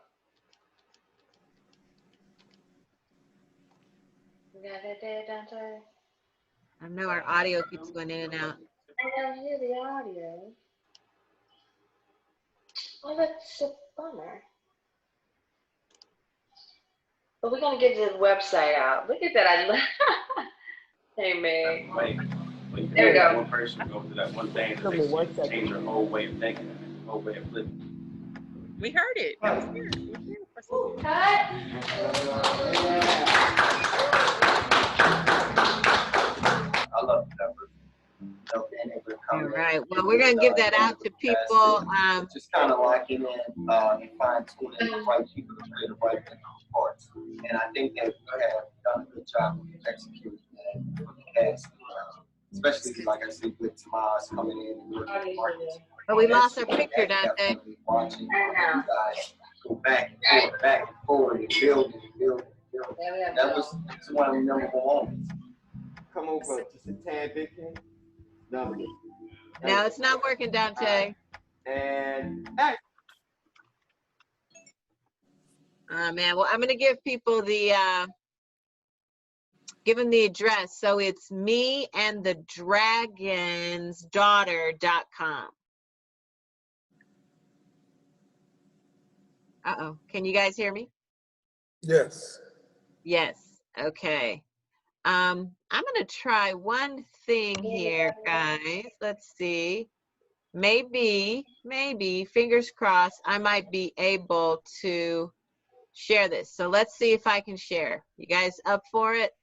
S1: You got that there, Dante?
S2: I know our audio keeps going in and out.
S1: I don't hear the audio. Oh, that's a bummer. But we're going to get the website out. Look at that. I love Hey, man. There we go.
S10: One person go through that one thing that they change their whole way of thinking, their whole way of living.
S4: We heard it. That was weird. We heard it for some reason.
S10: I love that.
S2: All right. Well, we're going to give that out to people.
S10: Just kind of locking in and fine tuning the right people to play the right parts. And I think that we have done a good job of executing that with the cast. Especially, like I said, with Tomas coming in and working with markets.
S2: But we lost our picture, Dante.
S10: Watching you guys go back and forward and building. That was one of the memorable moments.
S7: Come over just a tad bit, Ken. No,
S2: it's not working, Dante.
S7: And hey.
S2: Oh, man. Well, I'm going to give people the Give them the address. So it's meandthedragonsdaughter.com. Uh-oh. Can you guys hear me?
S6: Yes.
S2: Yes. Okay. I'm gonna try one thing here, guys. Let's see. Maybe, fingers crossed, I might be able to share this. So let's see if I can share. You guys up for it?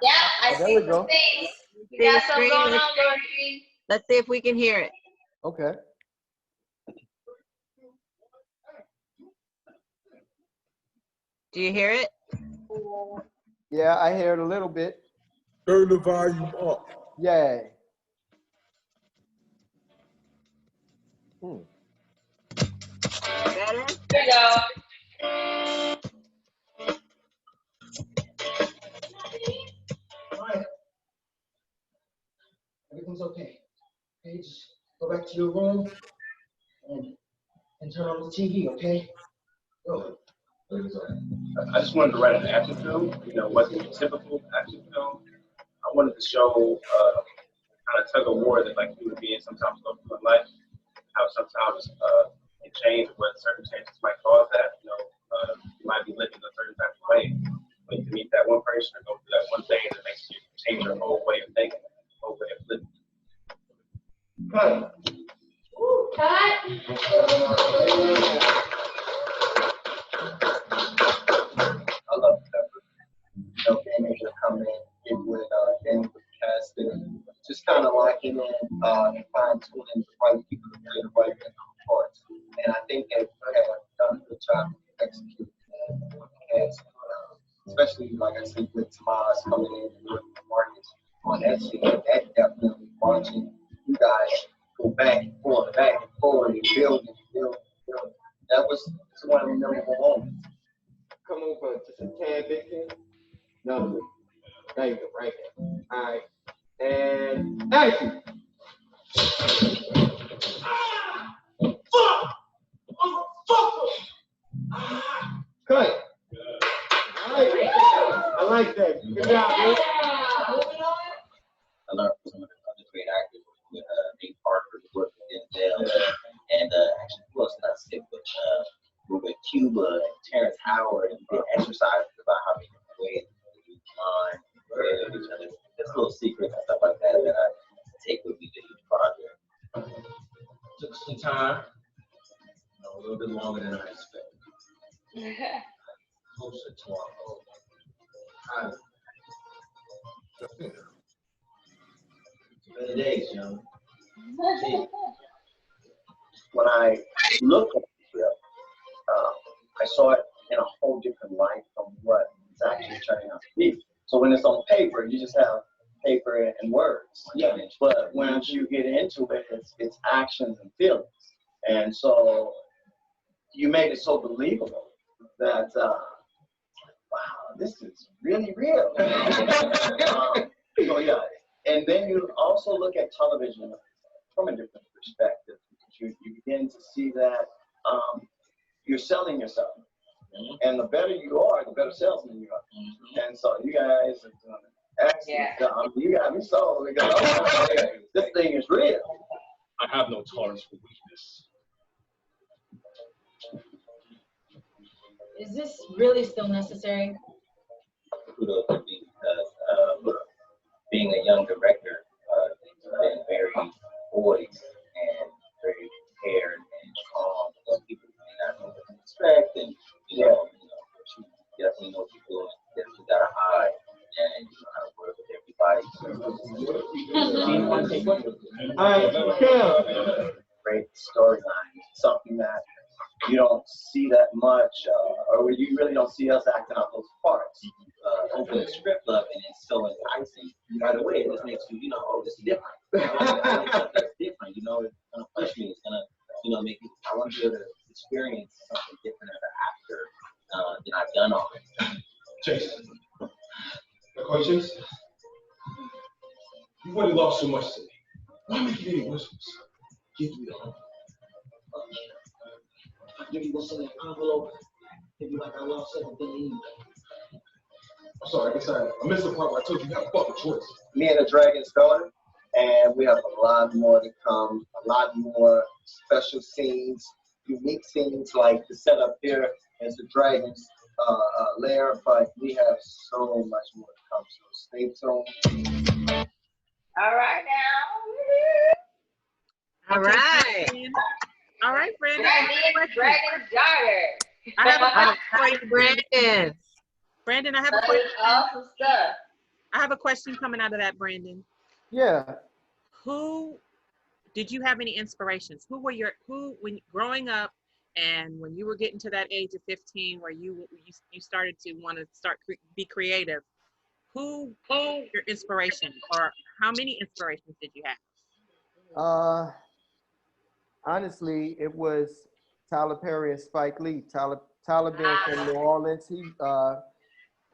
S1: Yeah, I
S7: There
S1: see
S7: we
S1: some
S7: go.
S1: things. You
S2: See
S1: got
S2: the
S1: something
S2: screen?
S1: going on, Lori G.
S2: Let's see if we can hear it.
S7: Okay.
S2: Do you hear it?
S7: Yeah, I hear it a little bit.
S6: Turn the volume up.
S7: Yeah.
S2: Better?
S1: There you go.
S10: Alright. Everything's okay. Okay, just go back to your room and turn on the TV, okay? Go. I just wanted to write an action film. You know, it wasn't a typical action film. I wanted to show kind of tug of war that like human beings sometimes go through in life. How sometimes it changes, what circumstances might cause that. You know, you might be living a certain type of way, but you can meet that one person or go through that one thing that makes you change your whole way of thinking, whole way of living. Cut.
S1: Cut.
S10: I love Pepper. You know, being able to come in, get with Danny with the casting, just kind of locking in and fine tuning the right people to play the right parts. And I think they have done a good job executing the cast, especially like I said with Tomas coming in and doing the Marcus on that scene. That definitely watching you guys go back and forth and build. That was one of the memorable moments. Come over just a tad bit here. No. There you go, right there. All right. And action. Cut. All right. I like that. Good job, man. I learned from some of the other great actors with Nate Parker, work with Denzel, and actually who else did I sit with? With Cuba and Terrence Howard, and we did exercises about how many ways we mind with each other. Just little secrets and stuff like that that I take with me to each project. Took some time, a little bit longer than I expected. Closer to our goal. Better days, young. When I looked at the trip, I saw it in a whole different light from what it's actually turning out to be. So when it's on paper, you just have paper and words. Yeah. But once you get into it, it's actions and feelings. And so you made it so believable that, wow, this is really real. So yeah. And then you also look at television from a different perspective. You begin to see that you're selling yourself. Mm-hmm. And the better you are, the better salesman you are. Mm-hmm. And so you guys are doing an excellent job. You got me sold because this thing is real.
S11: I have no tolerance for weakness.
S12: Is this really still necessary?
S10: Kudos to me because being a young director, he's been very poised and very prepared and calm. Because people may not know what to expect, and you definitely know what you're doing. You got a eye, and you know how to work with everybody. Great storyline, something that you don't see that much, or you really don't see us acting out those parts. Over the script love, and it's so enticing. Right away, it just makes you, oh, this is different. It's different, it's gonna push me. It's gonna, make me. I want to be able to experience something different as an actor than I've done already.
S11: Jason, the questions? You've already lost so much to me. Why make it any worse? Give me the home.
S10: Give you what's in that envelope. If you like, I lost everything anyway.
S11: I'm sorry, I missed the part where I told you you have a fucking choice.
S10: Me and the Dragon's Daughter, and we have a lot more to come, a lot more special scenes, unique scenes like the setup here as the Dragon's lair, but we have so much more to come, so stay tuned.
S1: All right now.
S2: All right.
S4: All right, Brandon.
S1: Dragon's Daughter.
S4: I have a question for you,
S2: Brandon.
S4: Brandon, I have a question.
S1: Awesome stuff.
S4: I have a question coming out of that, Brandon.
S7: Yeah.
S4: Who did you have any inspirations? Who when growing up and when you were getting to that age of 15 where you started to want to be creative, who was your inspiration, or how many inspirations did you have?
S7: Honestly, it was Tyler Perry and Spike Lee. Tyler being from New Orleans,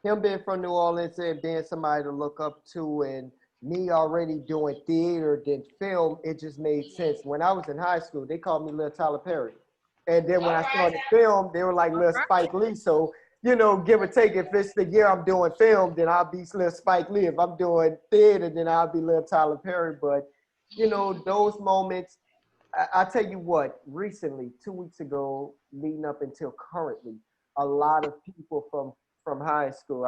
S7: him being from New Orleans and being somebody to look up to, and me already doing theater, then film, it just made sense. When I was in high school, they called me Little Tyler Perry. And then when I started film, they were like Little Spike Lee. So, give or take, if it's the year I'm doing film, then I'll be Little Spike Lee. If I'm doing theater, then I'll be Little Tyler Perry. But, those moments, I tell you what, recently, 2 weeks ago, leading up until currently, a lot of people from high school.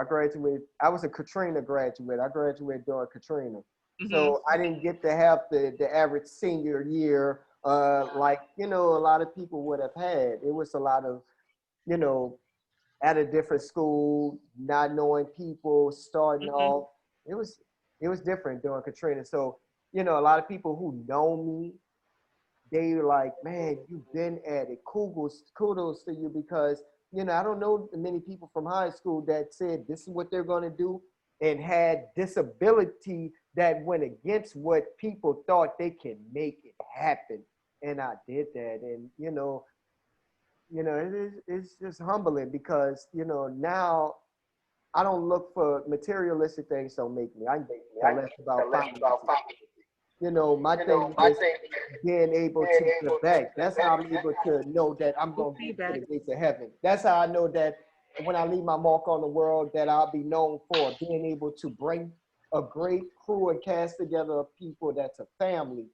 S7: I was a Katrina graduate. I graduated during Katrina. Mm-hmm. So I didn't get to have the average senior year like, a lot of people would have had. It was a lot of, at a different school, not knowing people, starting off. It was different during Katrina. So, a lot of people who know me, they were like, man, you've been at it. Kudos to you, because I don't know many people from high school that said this is what they're going to do and had disability that went against what people thought they can make it happen. And I did that. And, it's just humbling because, now I don't look for materialistic things don't make me. I less about finances. My thing is being able to give back. That's how I'm able to know that I'm going to be to the gates of heaven. That's how I know that when I leave my mark on the world, that I'll be known for being able to bring a great crew and cast together of people that's a family,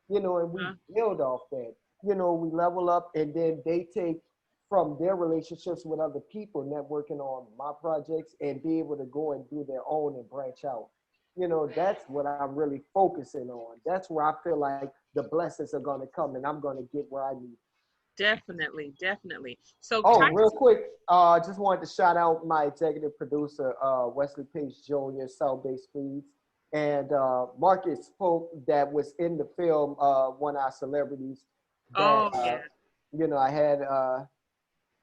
S7: and we build off that. We level up, and then they take from their relationships with other people, networking on my projects, and be able to go and do their own and branch out. That's what I'm really focusing on. That's where I feel like the blessings are going to come and I'm going to get where I need.
S4: Definitely. So,
S7: real quick, just wanted to shout out my executive producer, Wesley Page Jr., South Bay Speeds, and Marcus Pope, that was in the film, one of our celebrities. That, I had,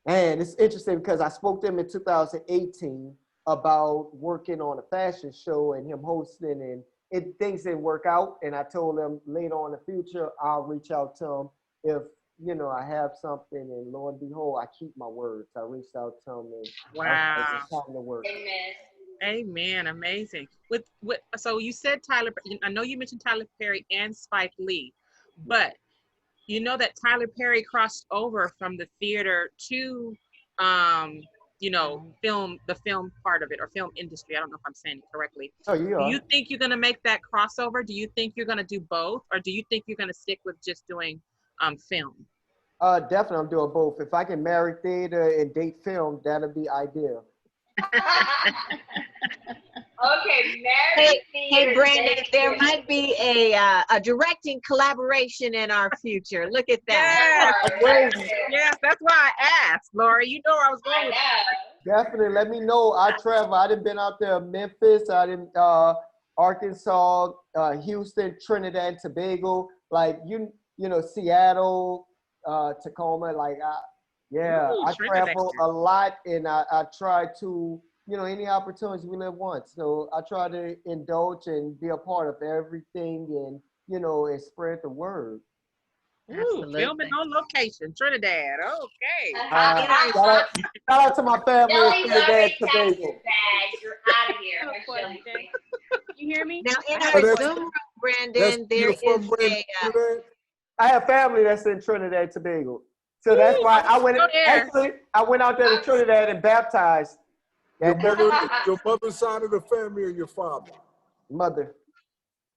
S7: and it's interesting because I spoke to him in 2018 about working on a fashion show and him hosting, and things didn't work out. And I told him later on in the future, I'll reach out to him if, I have something, and lo and behold, I keep my words. I reached out to him, and it's time to work.
S4: Amen. Amazing. So you said I know you mentioned Tyler Perry and Spike Lee, but you know that Tyler Perry crossed over from the theater to the film part of it, or film industry. I don't know if I'm saying it correctly.
S7: Oh, you are.
S4: Do you think you're going to make that crossover? Do you think you're going to do both? Or do you think you're going to stick with just doing film?
S7: Definitely, I'm doing both. If I can marry theater and date film, that'll be ideal.
S1: Okay, marry theater.
S2: Hey, Brandon, there might be a directing collaboration in our future. Look at that.
S4: Yes, that's why I asked, Lori. You know where I was going with that.
S7: Definitely, let me know. I travel. I done been out there, Memphis. I done Arkansas, Houston, Trinidad, Tobago. Like Seattle, Tacoma. Like I travel a lot, and I try to. Any opportunities, we live once. So I try to indulge and be a part of everything, and, and spread the word.
S4: Ooh, filming on location, Trinidad. Okay.
S7: Shout out to my family in Trinidad, Tobago.
S1: You're out of here.
S9: You hear me?
S2: Now, in our Zoom room, Brandon, there is
S7: I have family that's in Trinidad, Tobago. So that's why I went. Actually, I went out there to Trinidad and baptized.
S6: Your mother's side of the family or your father?
S7: Mother.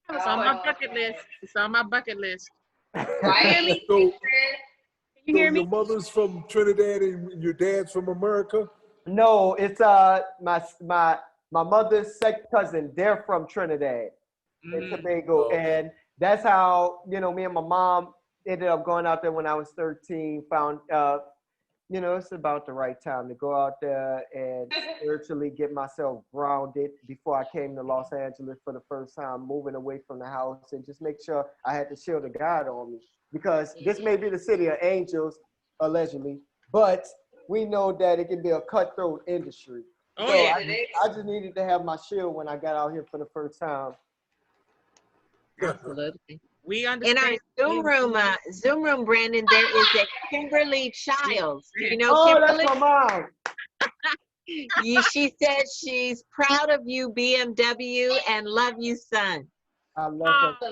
S4: It's on my bucket list. It's on my bucket list.
S1: Right?
S6: So
S4: Can you hear me?
S6: your mother's from Trinidad and your dad's from America?
S7: No, it's my mother's second cousin. They're from Trinidad and Tobago, and that's how me and my mom ended up going out there when I was 13. Found it's about the right time to go out there and spiritually get myself grounded before I came to Los Angeles for the first time, moving away from the house and just make sure I had the shield of God on me, because this may be the city of angels, allegedly, but we know that it can be a cutthroat industry.
S4: Oh,
S7: so
S4: yeah.
S7: I just needed to have my shield when I got out here for the first time.
S2: Absolutely.
S4: We
S2: In
S4: understand.
S2: our Zoom room, Brandon, there is a Kimberly Childs. Do you know Kimberly?
S7: That's my mom.
S2: She said she's proud of you, BMW, and love you, son.
S7: I love her.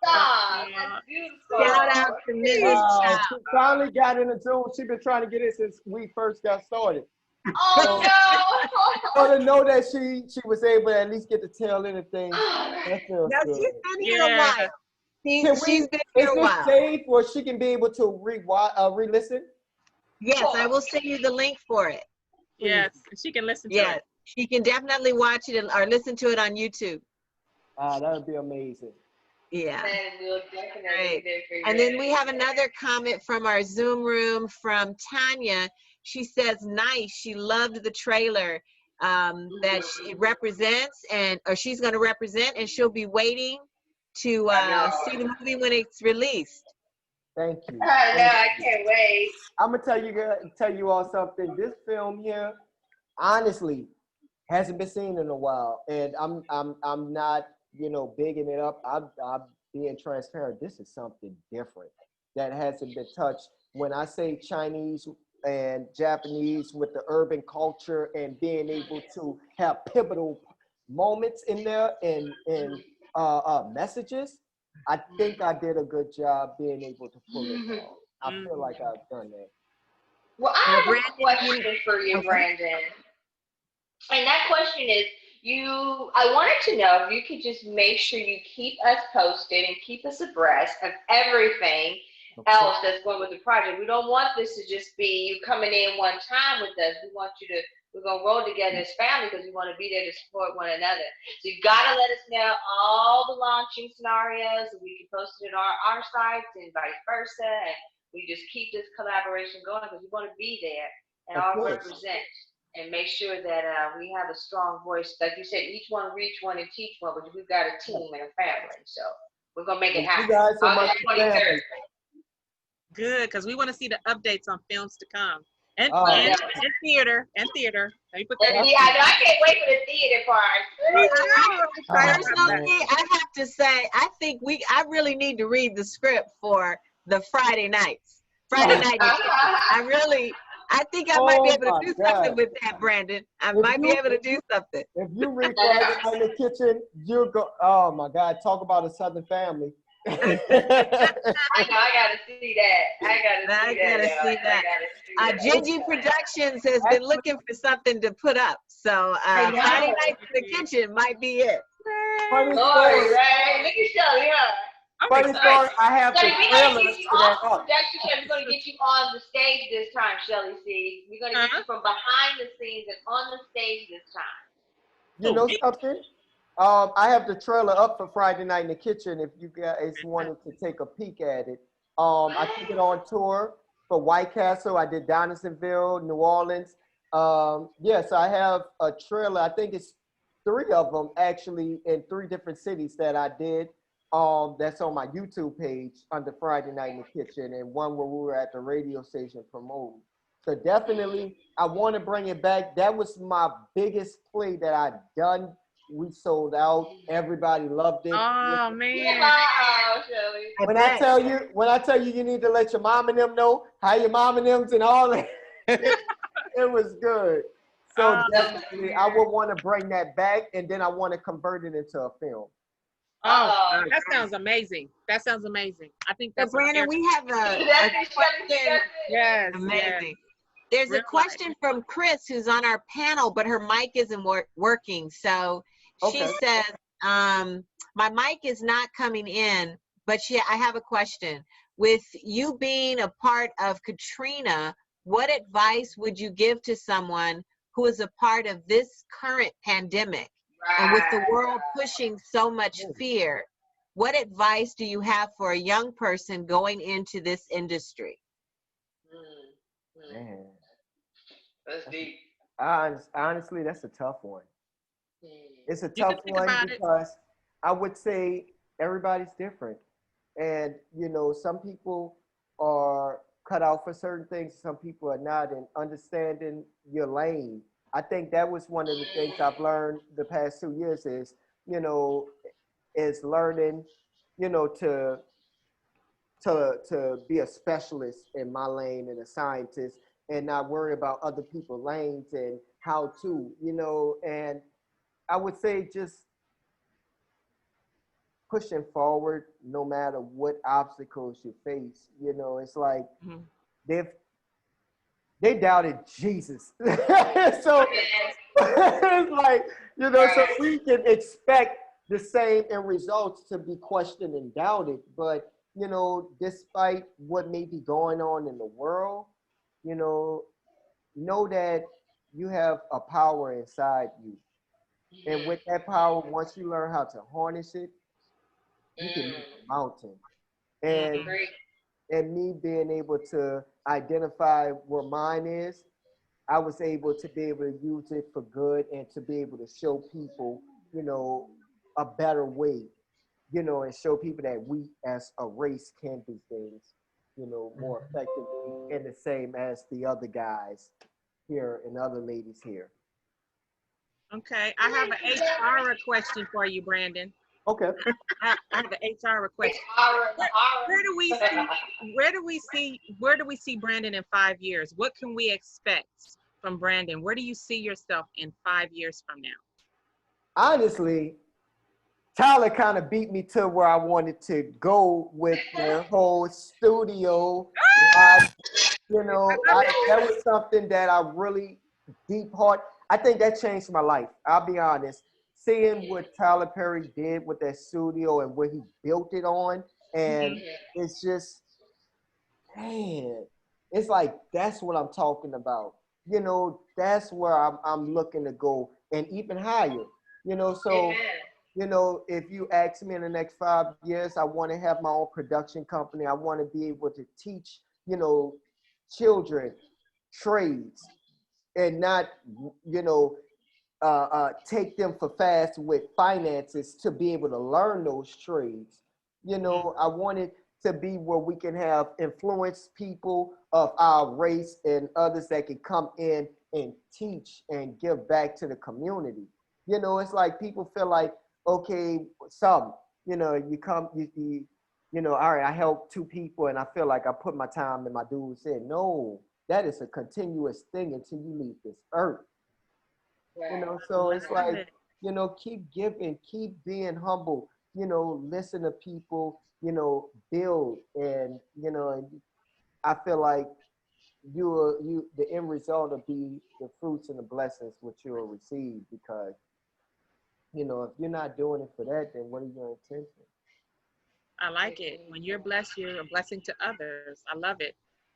S1: That's beautiful.
S2: Shout out to Mrs. Childs.
S7: She finally got in the Zoom. She's been trying to get it since we first got started.
S1: Oh no!
S7: So to know that she was able to at least get the tail end of things, that feels
S2: No,
S7: good.
S2: she's been here a while. She's been here a while.
S7: Is this safe where she can be able to re-listen?
S2: Yes, I will send you the link for it.
S4: Yes, she can listen to
S2: Yes,
S4: it.
S2: she can definitely watch it or listen to it on YouTube.
S7: That would be amazing.
S2: Yeah.
S1: We'll definitely do for you.
S2: And then we have another comment from our Zoom room from Tanya. She says, nice. She loved the trailer that she represents, or she's going to represent, and she'll be waiting to see the movie when it's released.
S7: Thank you.
S1: I know, I can't wait.
S7: I'm gonna tell you all something. This film here, honestly, hasn't been seen in a while, and I'm not bigging it up. I'm being transparent. This is something different that hasn't been touched. When I say Chinese and Japanese with the urban culture and being able to have pivotal moments in there and messages, I think I did a good job being able to pull it off. I feel like I've done that.
S1: Well, I have a question for you, Brandon. And that question is, I wanted to know if you could just make sure you keep us posted and keep us abreast of everything else that's going with the project. We don't want this to just be you coming in one time with us. We're going to roll together as family because we want to be there to support one another. So you got to let us know all the launching scenarios, and we can post it on our sites and vice versa. And we just keep this collaboration going because we want to be there and all represent and make sure that we have a strong voice. Like you said, each one reach one and teach one, but we've got a team and a family. So we're going to make it happen.
S7: You guys so much
S4: Good, because we want to see the updates on films to come. And theater. Let me put that in.
S1: Yeah, I can't wait for the theater part.
S2: Personally, I have to say, I think I really need to read the script for the Friday nights. Friday night. I think I might be able to do something with that, Brandon. I might be able to do something.
S7: If you read Friday Night in the Kitchen, you'll go, oh my God, talk about a Southern family.
S1: I know, I gotta see that. I gotta see that.
S2: Gingy Productions has been looking for something to put up, so Friday Night in the Kitchen might be it.
S7: Funny story,
S1: right? Look at Shelly, huh?
S7: Funny story, I have the trailer
S1: to that. We're going to get you on the stage this time, Shelly C. We're going to get you from behind the scenes and on the stage this time.
S7: You know something? I have the trailer up for Friday Night in the Kitchen if you guys wanted to take a peek at it. I took it on tour for White Castle. I did Donaldsonville, New Orleans. So I have a trailer. I think it's 3 of them actually in 3 different cities that I did. That's on my YouTube page under Friday Night in the Kitchen, and one where we were at the radio station promoting. So definitely, I want to bring it back. That was my biggest play that I'd done. We sold out. Everybody loved it.
S4: Oh man!
S1: Wow, Shelly.
S7: When I tell you, you need to let your mom and them know how your mom and them's and all that. It was good. So definitely, I would want to bring that back, and then I want to convert it into a film.
S4: Oh, that sounds amazing. I think that's
S2: Brandon, we have a question.
S4: Yes,
S2: amazing. There's a
S4: Real
S2: question from Chris, who's on our panel, but her mic isn't working. So she
S7: Okay.
S2: says, my mic is not coming in, but I have a question. With you being a part of Katrina, what advice would you give to someone who is a part of this current pandemic? And with the world pushing so much fear, what advice do you have for a young person going into this industry?
S7: Man.
S1: That's deep.
S7: Honestly, that's a tough one. It's a
S4: You can
S7: tough
S4: think
S7: one
S4: about it.
S7: because I would say everybody's different. And, you know, some people are cut out for certain things, some people are not, and understanding your lane. I think that was one of the things I've learned the past 2 years you know, is learning, to be a specialist in my lane and a scientist and not worry about other people's lanes and how to, and I would say just pushing forward no matter what obstacles you face. It's like they doubted Jesus. So it's like, so we can expect the same in results to be questioned and doubted. But, despite what may be going on in the world, know that you have a power inside you. And with that power, once you learn how to harness it, you can move a mountain. And me being able to identify where mine is, I was able to be able to use it for good and to be able to show people, a better way, and show people that we as a race can do things, more effectively and the same as the other guys here and other ladies here.
S4: Okay, I have an HR question for you, Brandon.
S7: Okay.
S4: I have an HR question. Where do we see Brandon in 5 years? What can we expect from Brandon? Where do you see yourself in 5 years from now?
S7: Honestly, Tyler kind of beat me to where I wanted to go with the whole studio. That was something that I really deep heart. I think that changed my life. I'll be honest. Seeing what Tyler Perry did with that studio and where he built it on, and it's just, man, it's like that's what I'm talking about. That's where I'm looking to go, and even higher. So. If you ask me in the next 5 years, I want to have my own production company. I want to be able to teach, children trades and not, take them for fast with finances to be able to learn those trades. I want it to be where we can have influenced people of our race and others that can come in and teach and give back to the community. It's like people feel like, okay, you come, all right, I help 2 people and I feel like I put my time and my dues in. No, that is a continuous thing until you leave this earth. So it's like, keep giving, keep being humble, listen to people, build, and, and I feel like the end result will be the fruits and the blessings which you will receive, because if you're not doing it for that, then what are your intentions?
S4: I like it. When you're blessed, you're a blessing to others. I love it.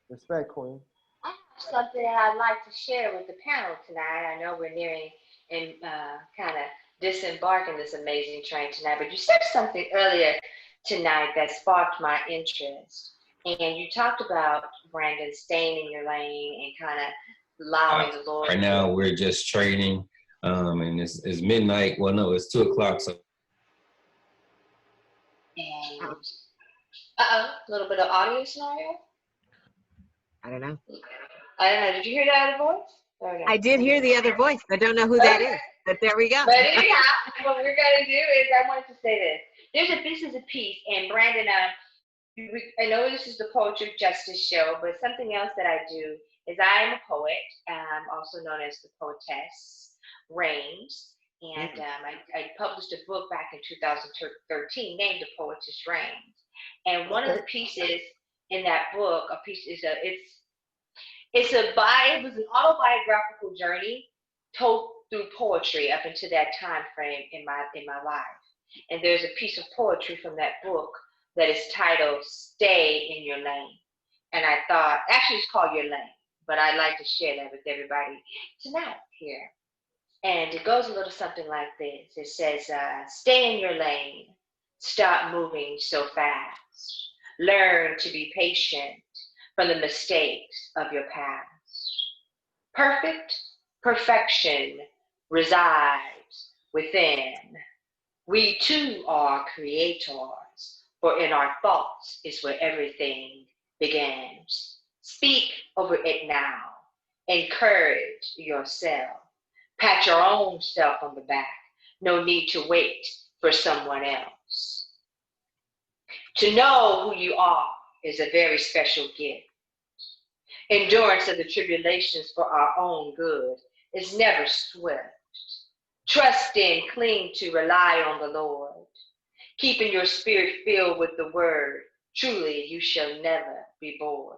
S7: Respect, Queen.
S1: I have something that I'd like to share with the panel tonight. I know we're nearing and kind of disembarking this amazing train tonight, but you said something earlier tonight that sparked my interest. And you talked about, Brandon, staying in your lane and kind of allowing the Lord.
S13: Right now, we're just trading. And it's midnight. Well, no, it's 2 o'clock. So.
S1: And, a little bit of audio scenario.
S2: I don't know.
S1: Did you hear the other voice?
S2: I did hear the other voice. I don't know who that is, but there we go.
S1: But anyhow, what we're going to do is, I wanted to say this. This is a piece, and Brandon, I know this is the Poetry Justice Show, but something else that I do is I am a poet, also known as the poetess, Reigns, and I published a book back in 2013 named The Poetess Reigns. And one of the pieces in that book, it's It was an autobiographical journey told through poetry up into that time frame in my life. And there's a piece of poetry from that book that is titled "Stay in Your Lane." And I thought, actually, it's called Your Lane, but I'd like to share that with everybody tonight here. And it goes a little something like this. It says, "Stay in your lane. Stop moving so fast. Learn to be patient from the mistakes of your past. Perfection resides within. We too are creators, for in our thoughts is where everything begins. Speak over it now. Encourage yourself. Pat your own self on the back. No need to wait for someone else. To know who you are is a very special gift. Endurance of the tribulations for our own good is never swift. Trust in, cling to, rely on the Lord. Keeping your spirit filled with the word, truly you shall never be bored.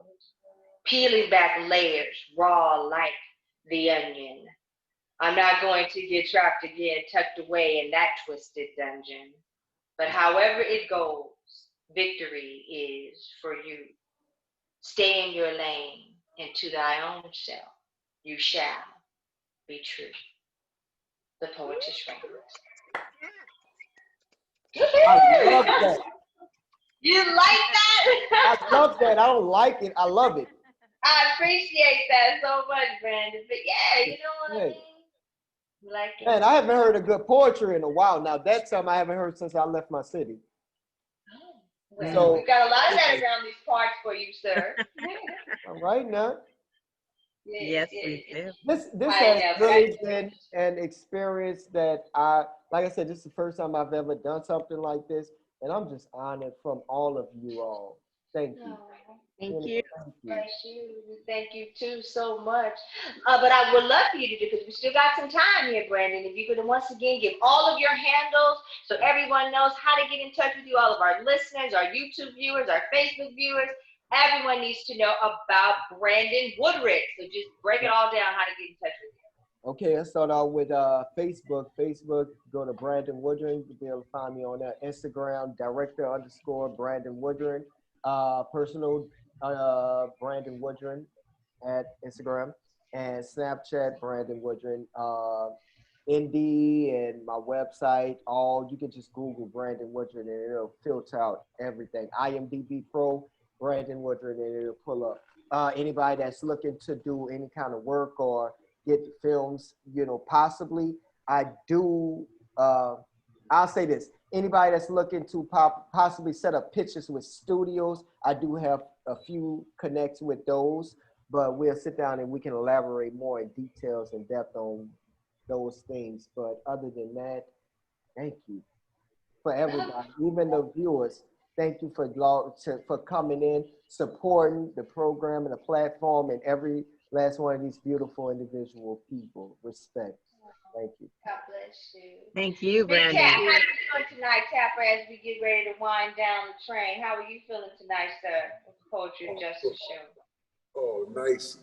S1: Peeling back layers, raw like the onion. I'm not going to get trapped again, tucked away in that twisted dungeon. But however it goes, victory is for you. Stay in your lane, and to thy own self you shall be true. The Poetess
S7: I love that.
S1: You like that?
S7: I love that. I don't like it. I love it.
S1: I appreciate that so much, Brandon. But yeah, you know what I mean? Like it.
S7: Man, I haven't heard a good poetry in a while. Now, that's something I haven't heard since I left my city.
S1: Well,
S7: So,
S1: we've got a lot of that around these parts for you, sir.
S7: all right now.
S2: Yes, we do.
S7: This has really been an experience that like I said, this is the first time I've ever done something like this, and I'm just honored from all of you all. Thank you.
S5: Thank you.
S1: Thank you too so much. But I would love for you to do, because we still got some time here, Brandon. If you could once again give all of your handles so everyone knows how to get in touch with you, all of our listeners, our YouTube viewers, our Facebook viewers. Everyone needs to know about Brandon Woodrin. So just break it all down, how to get in touch with you.
S7: Okay, let's start out with Facebook. Facebook, go to Brandon Woodrin. You'll be able to find me on there. Instagram, director_Brandon Woodrin. Personal Brandon Woodrin at Instagram. And Snapchat, Brandon Woodrin. Indeed, and my website, you can just Google Brandon Woodrin and it'll filter out everything. IMDb Pro, Brandon Woodrin, and it'll pull up anybody that's looking to do any kind of work or get films, possibly. I do, I'll say this, anybody that's looking to possibly set up pictures with studios, I do have a few connects with those, but we'll sit down and we can elaborate more in details and depth on those things. But other than that, thank you for everybody, even the viewers. Thank you for coming in, supporting the program and the platform and every last one of these beautiful individual people. Respect. Thank you.
S1: God bless you.
S2: Thank you, Brandon.
S1: Hey, Cap, how are you feeling tonight, Tapper, as we get ready to wind down the train? How are you feeling tonight, sir, with the Poetry and Justice Show?
S6: Oh, nice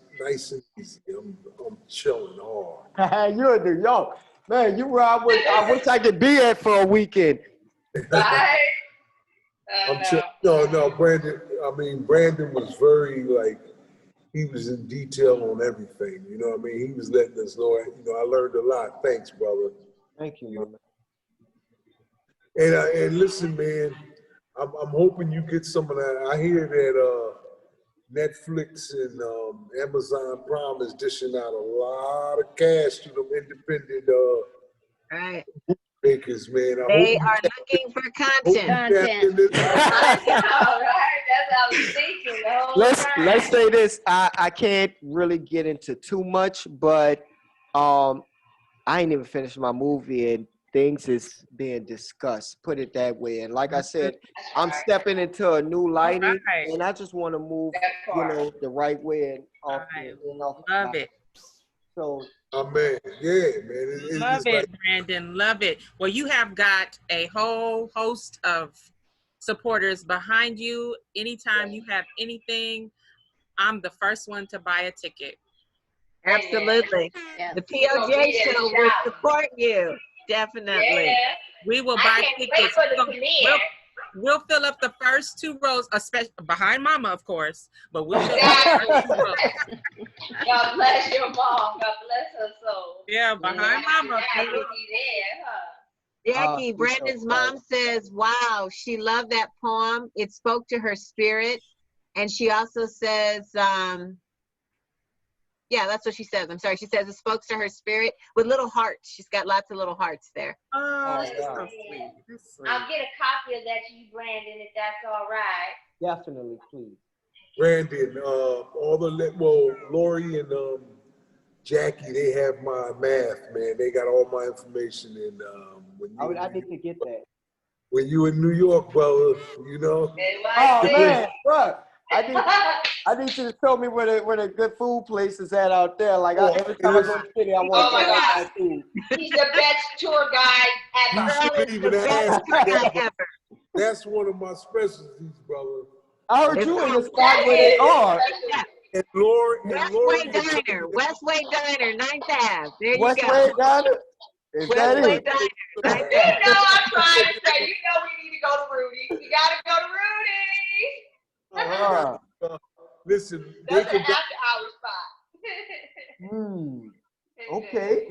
S6: and easy. I'm chilling hard.
S7: You're in New York. Man, you where I wish I could be at for a weekend.
S1: Right?
S6: No, Brandon was very, he was in detail on everything. You know what I mean? He was letting us know, I learned a lot. Thanks, brother.
S7: Thank you,
S6: man. And listen, man, I'm hoping you get some of that. I hear that Netflix and Amazon Prime is dishing out a lot of cash to them independent
S2: right.
S6: makers, man.
S2: They are looking for content.
S1: I know, right? That's what I was thinking the whole time.
S7: Let's say this. I can't really get into too much, but I ain't even finished my movie and things is being discussed. Put it that way. And like I said, I'm stepping into a new lighting, and I just want to move, the right way and off.
S4: Love it.
S7: So.
S6: Oh man, yeah, man.
S4: Love it, Brandon. Love it. Well, you have got a whole host of supporters behind you. Anytime you have anything, I'm the first one to buy a ticket.
S2: Absolutely.
S5: Yes.
S2: The POJ show will support you. Definitely.
S1: Yeah.
S4: We will
S1: I
S4: buy
S1: can't wait
S4: tickets.
S1: for the premiere.
S4: We'll fill up the first 2 rows, especially behind Mama, of course. But we'll fill up the first 2 rows.
S1: God bless your mom. God bless her soul.
S4: Yeah, behind Mama.
S1: Yeah, you'll be there, huh?
S2: Jackie, Brandon's mom says, wow, she loved that poem. It spoke to her spirit. And she also says, yeah, that's what she says. I'm sorry. She says it spoke to her spirit with little hearts. She's got lots of little hearts there.
S4: Oh, that's so sweet. That's sweet.
S1: I'll get a copy of that to you, Brandon, if that's all right.
S7: Definitely, please.
S6: Brandon, Lori and Jackie, they have my math, man. They got all my information. And
S7: I need to get that.
S6: When you in New York, brother, you know.
S7: Oh man, bro, I need you to tell me where the good food place is at out there. Like every time I go to the city, I want to try out that food.
S1: He's the best tour guide ever.
S6: You shouldn't even ask me. That's one of my specialties, brother.
S7: I heard you in the spot where they are.
S6: And Lori,
S2: Westway Diner, Westway Diner, 9th Ave. There you go.
S7: Westway Diner? Is that
S2: Westway
S7: it?
S2: Diner.
S1: You know I'm trying to say, you know we need to go to Rudy. We gotta go to Rudy.
S6: Listen,
S1: that's an after-hour spot.
S7: Okay.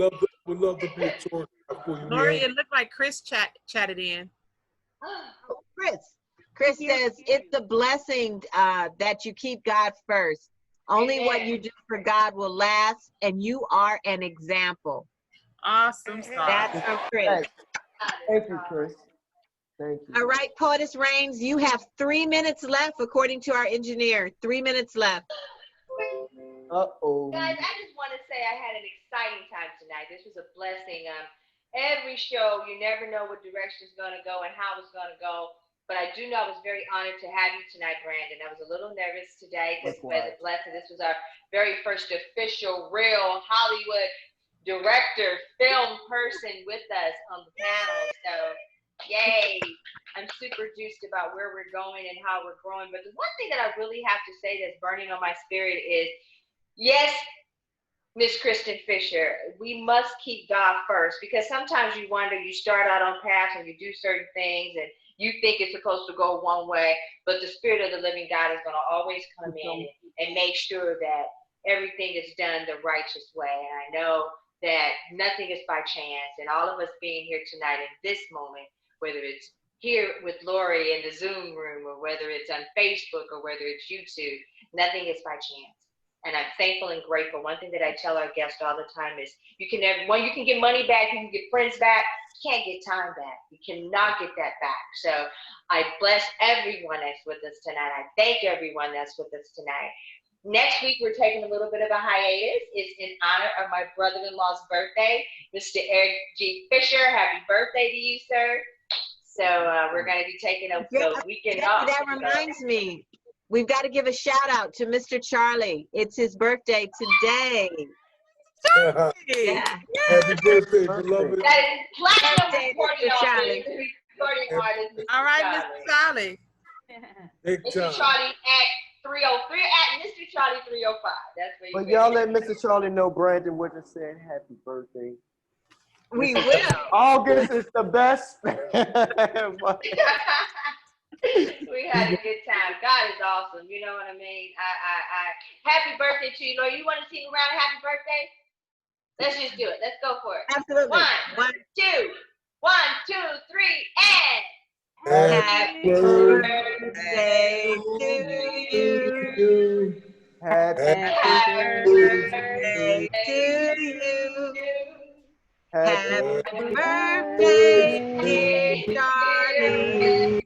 S6: Would love to be a tour guide for you.
S4: Lori, it looked like Chris chatted in.
S2: Chris says, it's a blessing that you keep God first. Only what you do for God will last, and you are an example.
S4: Awesome stuff.
S2: That's from Chris.
S7: Thank you, Chris. Thank you.
S2: All right, Poetess Reigns, you have 3 minutes left, according to our engineer. 3 minutes left.
S7: Uh-oh.
S1: Guys, I just want to say I had an exciting time tonight. This was a blessing. Every show, you never know what direction it's going to go and how it's going to go. But I do know I was very honored to have you tonight, Brandon. I was a little nervous today because it was a blessing. This was our very first official, real Hollywood director, film person with us on the panel. So, yay. I'm super juiced about where we're going and how we're growing. But the one thing that I really have to say that's burning on my spirit is, yes, Miss Kristen Fisher, we must keep God first, because sometimes you wonder, you start out on paths and you do certain things and you think it's supposed to go one way, but the Spirit of the living God is going to always come in and make sure that everything is done the righteous way. And I know that nothing is by chance, and all of us being here tonight in this moment, whether it's here with Lori in the Zoom room or whether it's on Facebook or whether it's YouTube, nothing is by chance. And I'm thankful and grateful. One thing that I tell our guests all the time is you can get money back, you can get friends back, you can't get time back. You cannot get that back. So I bless everyone that's with us tonight. I thank everyone that's with us tonight. Next week, we're taking a little bit of a hiatus. It's in honor of my brother-in-law's birthday, Mr. Eric G. Fisher. Happy birthday to you, sir. So we're going to be taking a weekend off.
S2: That reminds me. We've got to give a shout out to Mr. Charlie. It's his birthday today.
S6: Yeah. Happy birthday, beloved.
S1: That is platinum
S2: Mr. Charlie.
S4: All right, Mr. Charlie.
S1: Mr. Charlie at 303 at Mr. Charlie 305. That's where you.
S7: But y'all let Mr. Charlie know Brandon Woodrin said happy birthday.
S2: We will.
S7: August is the best.
S1: We had a good time. God is awesome. You know what I mean? Happy birthday to you, Lord. You want to sing around happy birthday? Let's just do it. Let's go for it.
S2: Absolutely.
S1: One, two, three, and
S6: happy birthday
S2: to you.
S7: Happy
S2: birthday to you. Happy birthday, dear Charlie.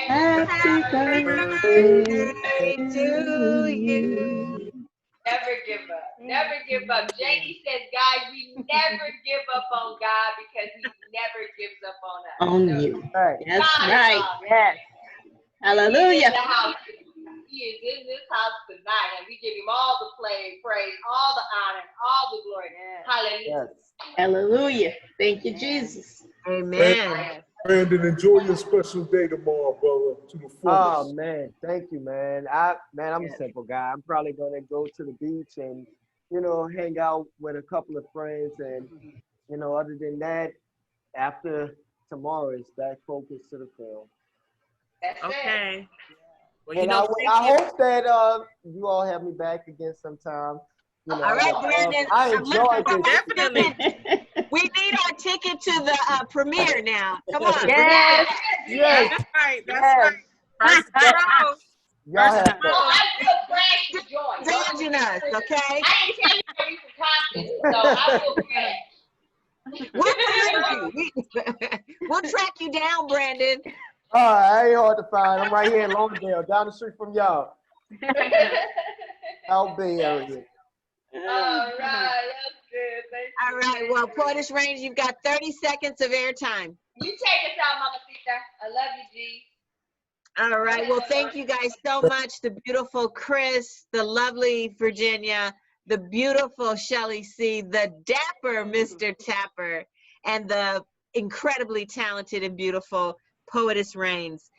S5: Happy birthday
S2: to you.
S1: Never give up. Never give up. Jackie says, guys, we never give up on God because he never gives up on us.
S5: On you.
S7: Right.
S5: That's
S1: God
S5: right. Yes. Hallelujah.
S1: He is in this house tonight, and we give him all the praise, all the honor, and all the glory. Hallelujah.
S7: Yes.
S5: Hallelujah. Thank you, Jesus.
S2: Amen.
S6: Brandon, enjoy your special day tomorrow, brother. To the fullest.
S7: Oh man, thank you, man. I'm a simple guy. I'm probably gonna go to the beach and, hang out with a couple of friends, and other than that, after tomorrow, it's back focus to the film.
S1: That's
S4: Okay. Well,
S7: And I hope that you all have me back again sometime.
S2: All right, Brandon.
S7: I enjoyed this.
S4: Definitely.
S2: We need our ticket to the premiere now. Come on.
S5: Yes.
S7: Yes.
S4: That's right. That's
S7: Yes.
S4: right. First and foremost.
S7: Y'all have
S1: Oh, I feel crashed to join.
S2: Indulging us, okay?
S1: I didn't tell you that we were talking, so I feel crashed.
S2: We'll find you. We'll track you down, Brandon.
S7: I ain't hard to find. I'm right here in Longdale, down the street from y'all. South Bay area.
S1: All right, that's good. Thank you.
S2: All right, well, Portis Range, you've got 30 seconds of airtime.
S1: You take us out, Mamacita. I love you, G.
S2: All right, well, thank you guys so much. The beautiful Chris, the lovely Virginia, the beautiful Shelly C, the dapper Mr. Tapper, and the incredibly talented and beautiful Poetess Rains.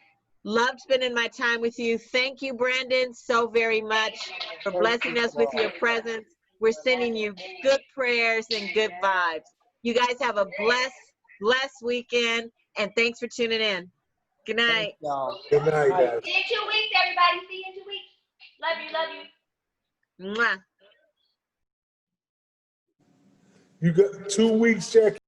S2: Loved spending my time with you. Thank you, Brandon, so very much for blessing us with your presence. We're sending you good prayers and good vibes. You guys have a blessed weekend, and thanks for tuning in. Good night.
S6: Good night, guys.
S1: See you in 2 weeks, everybody. See you in 2 weeks. Love you, love you.
S2: Mwah.
S6: You got 2 weeks, Jackie.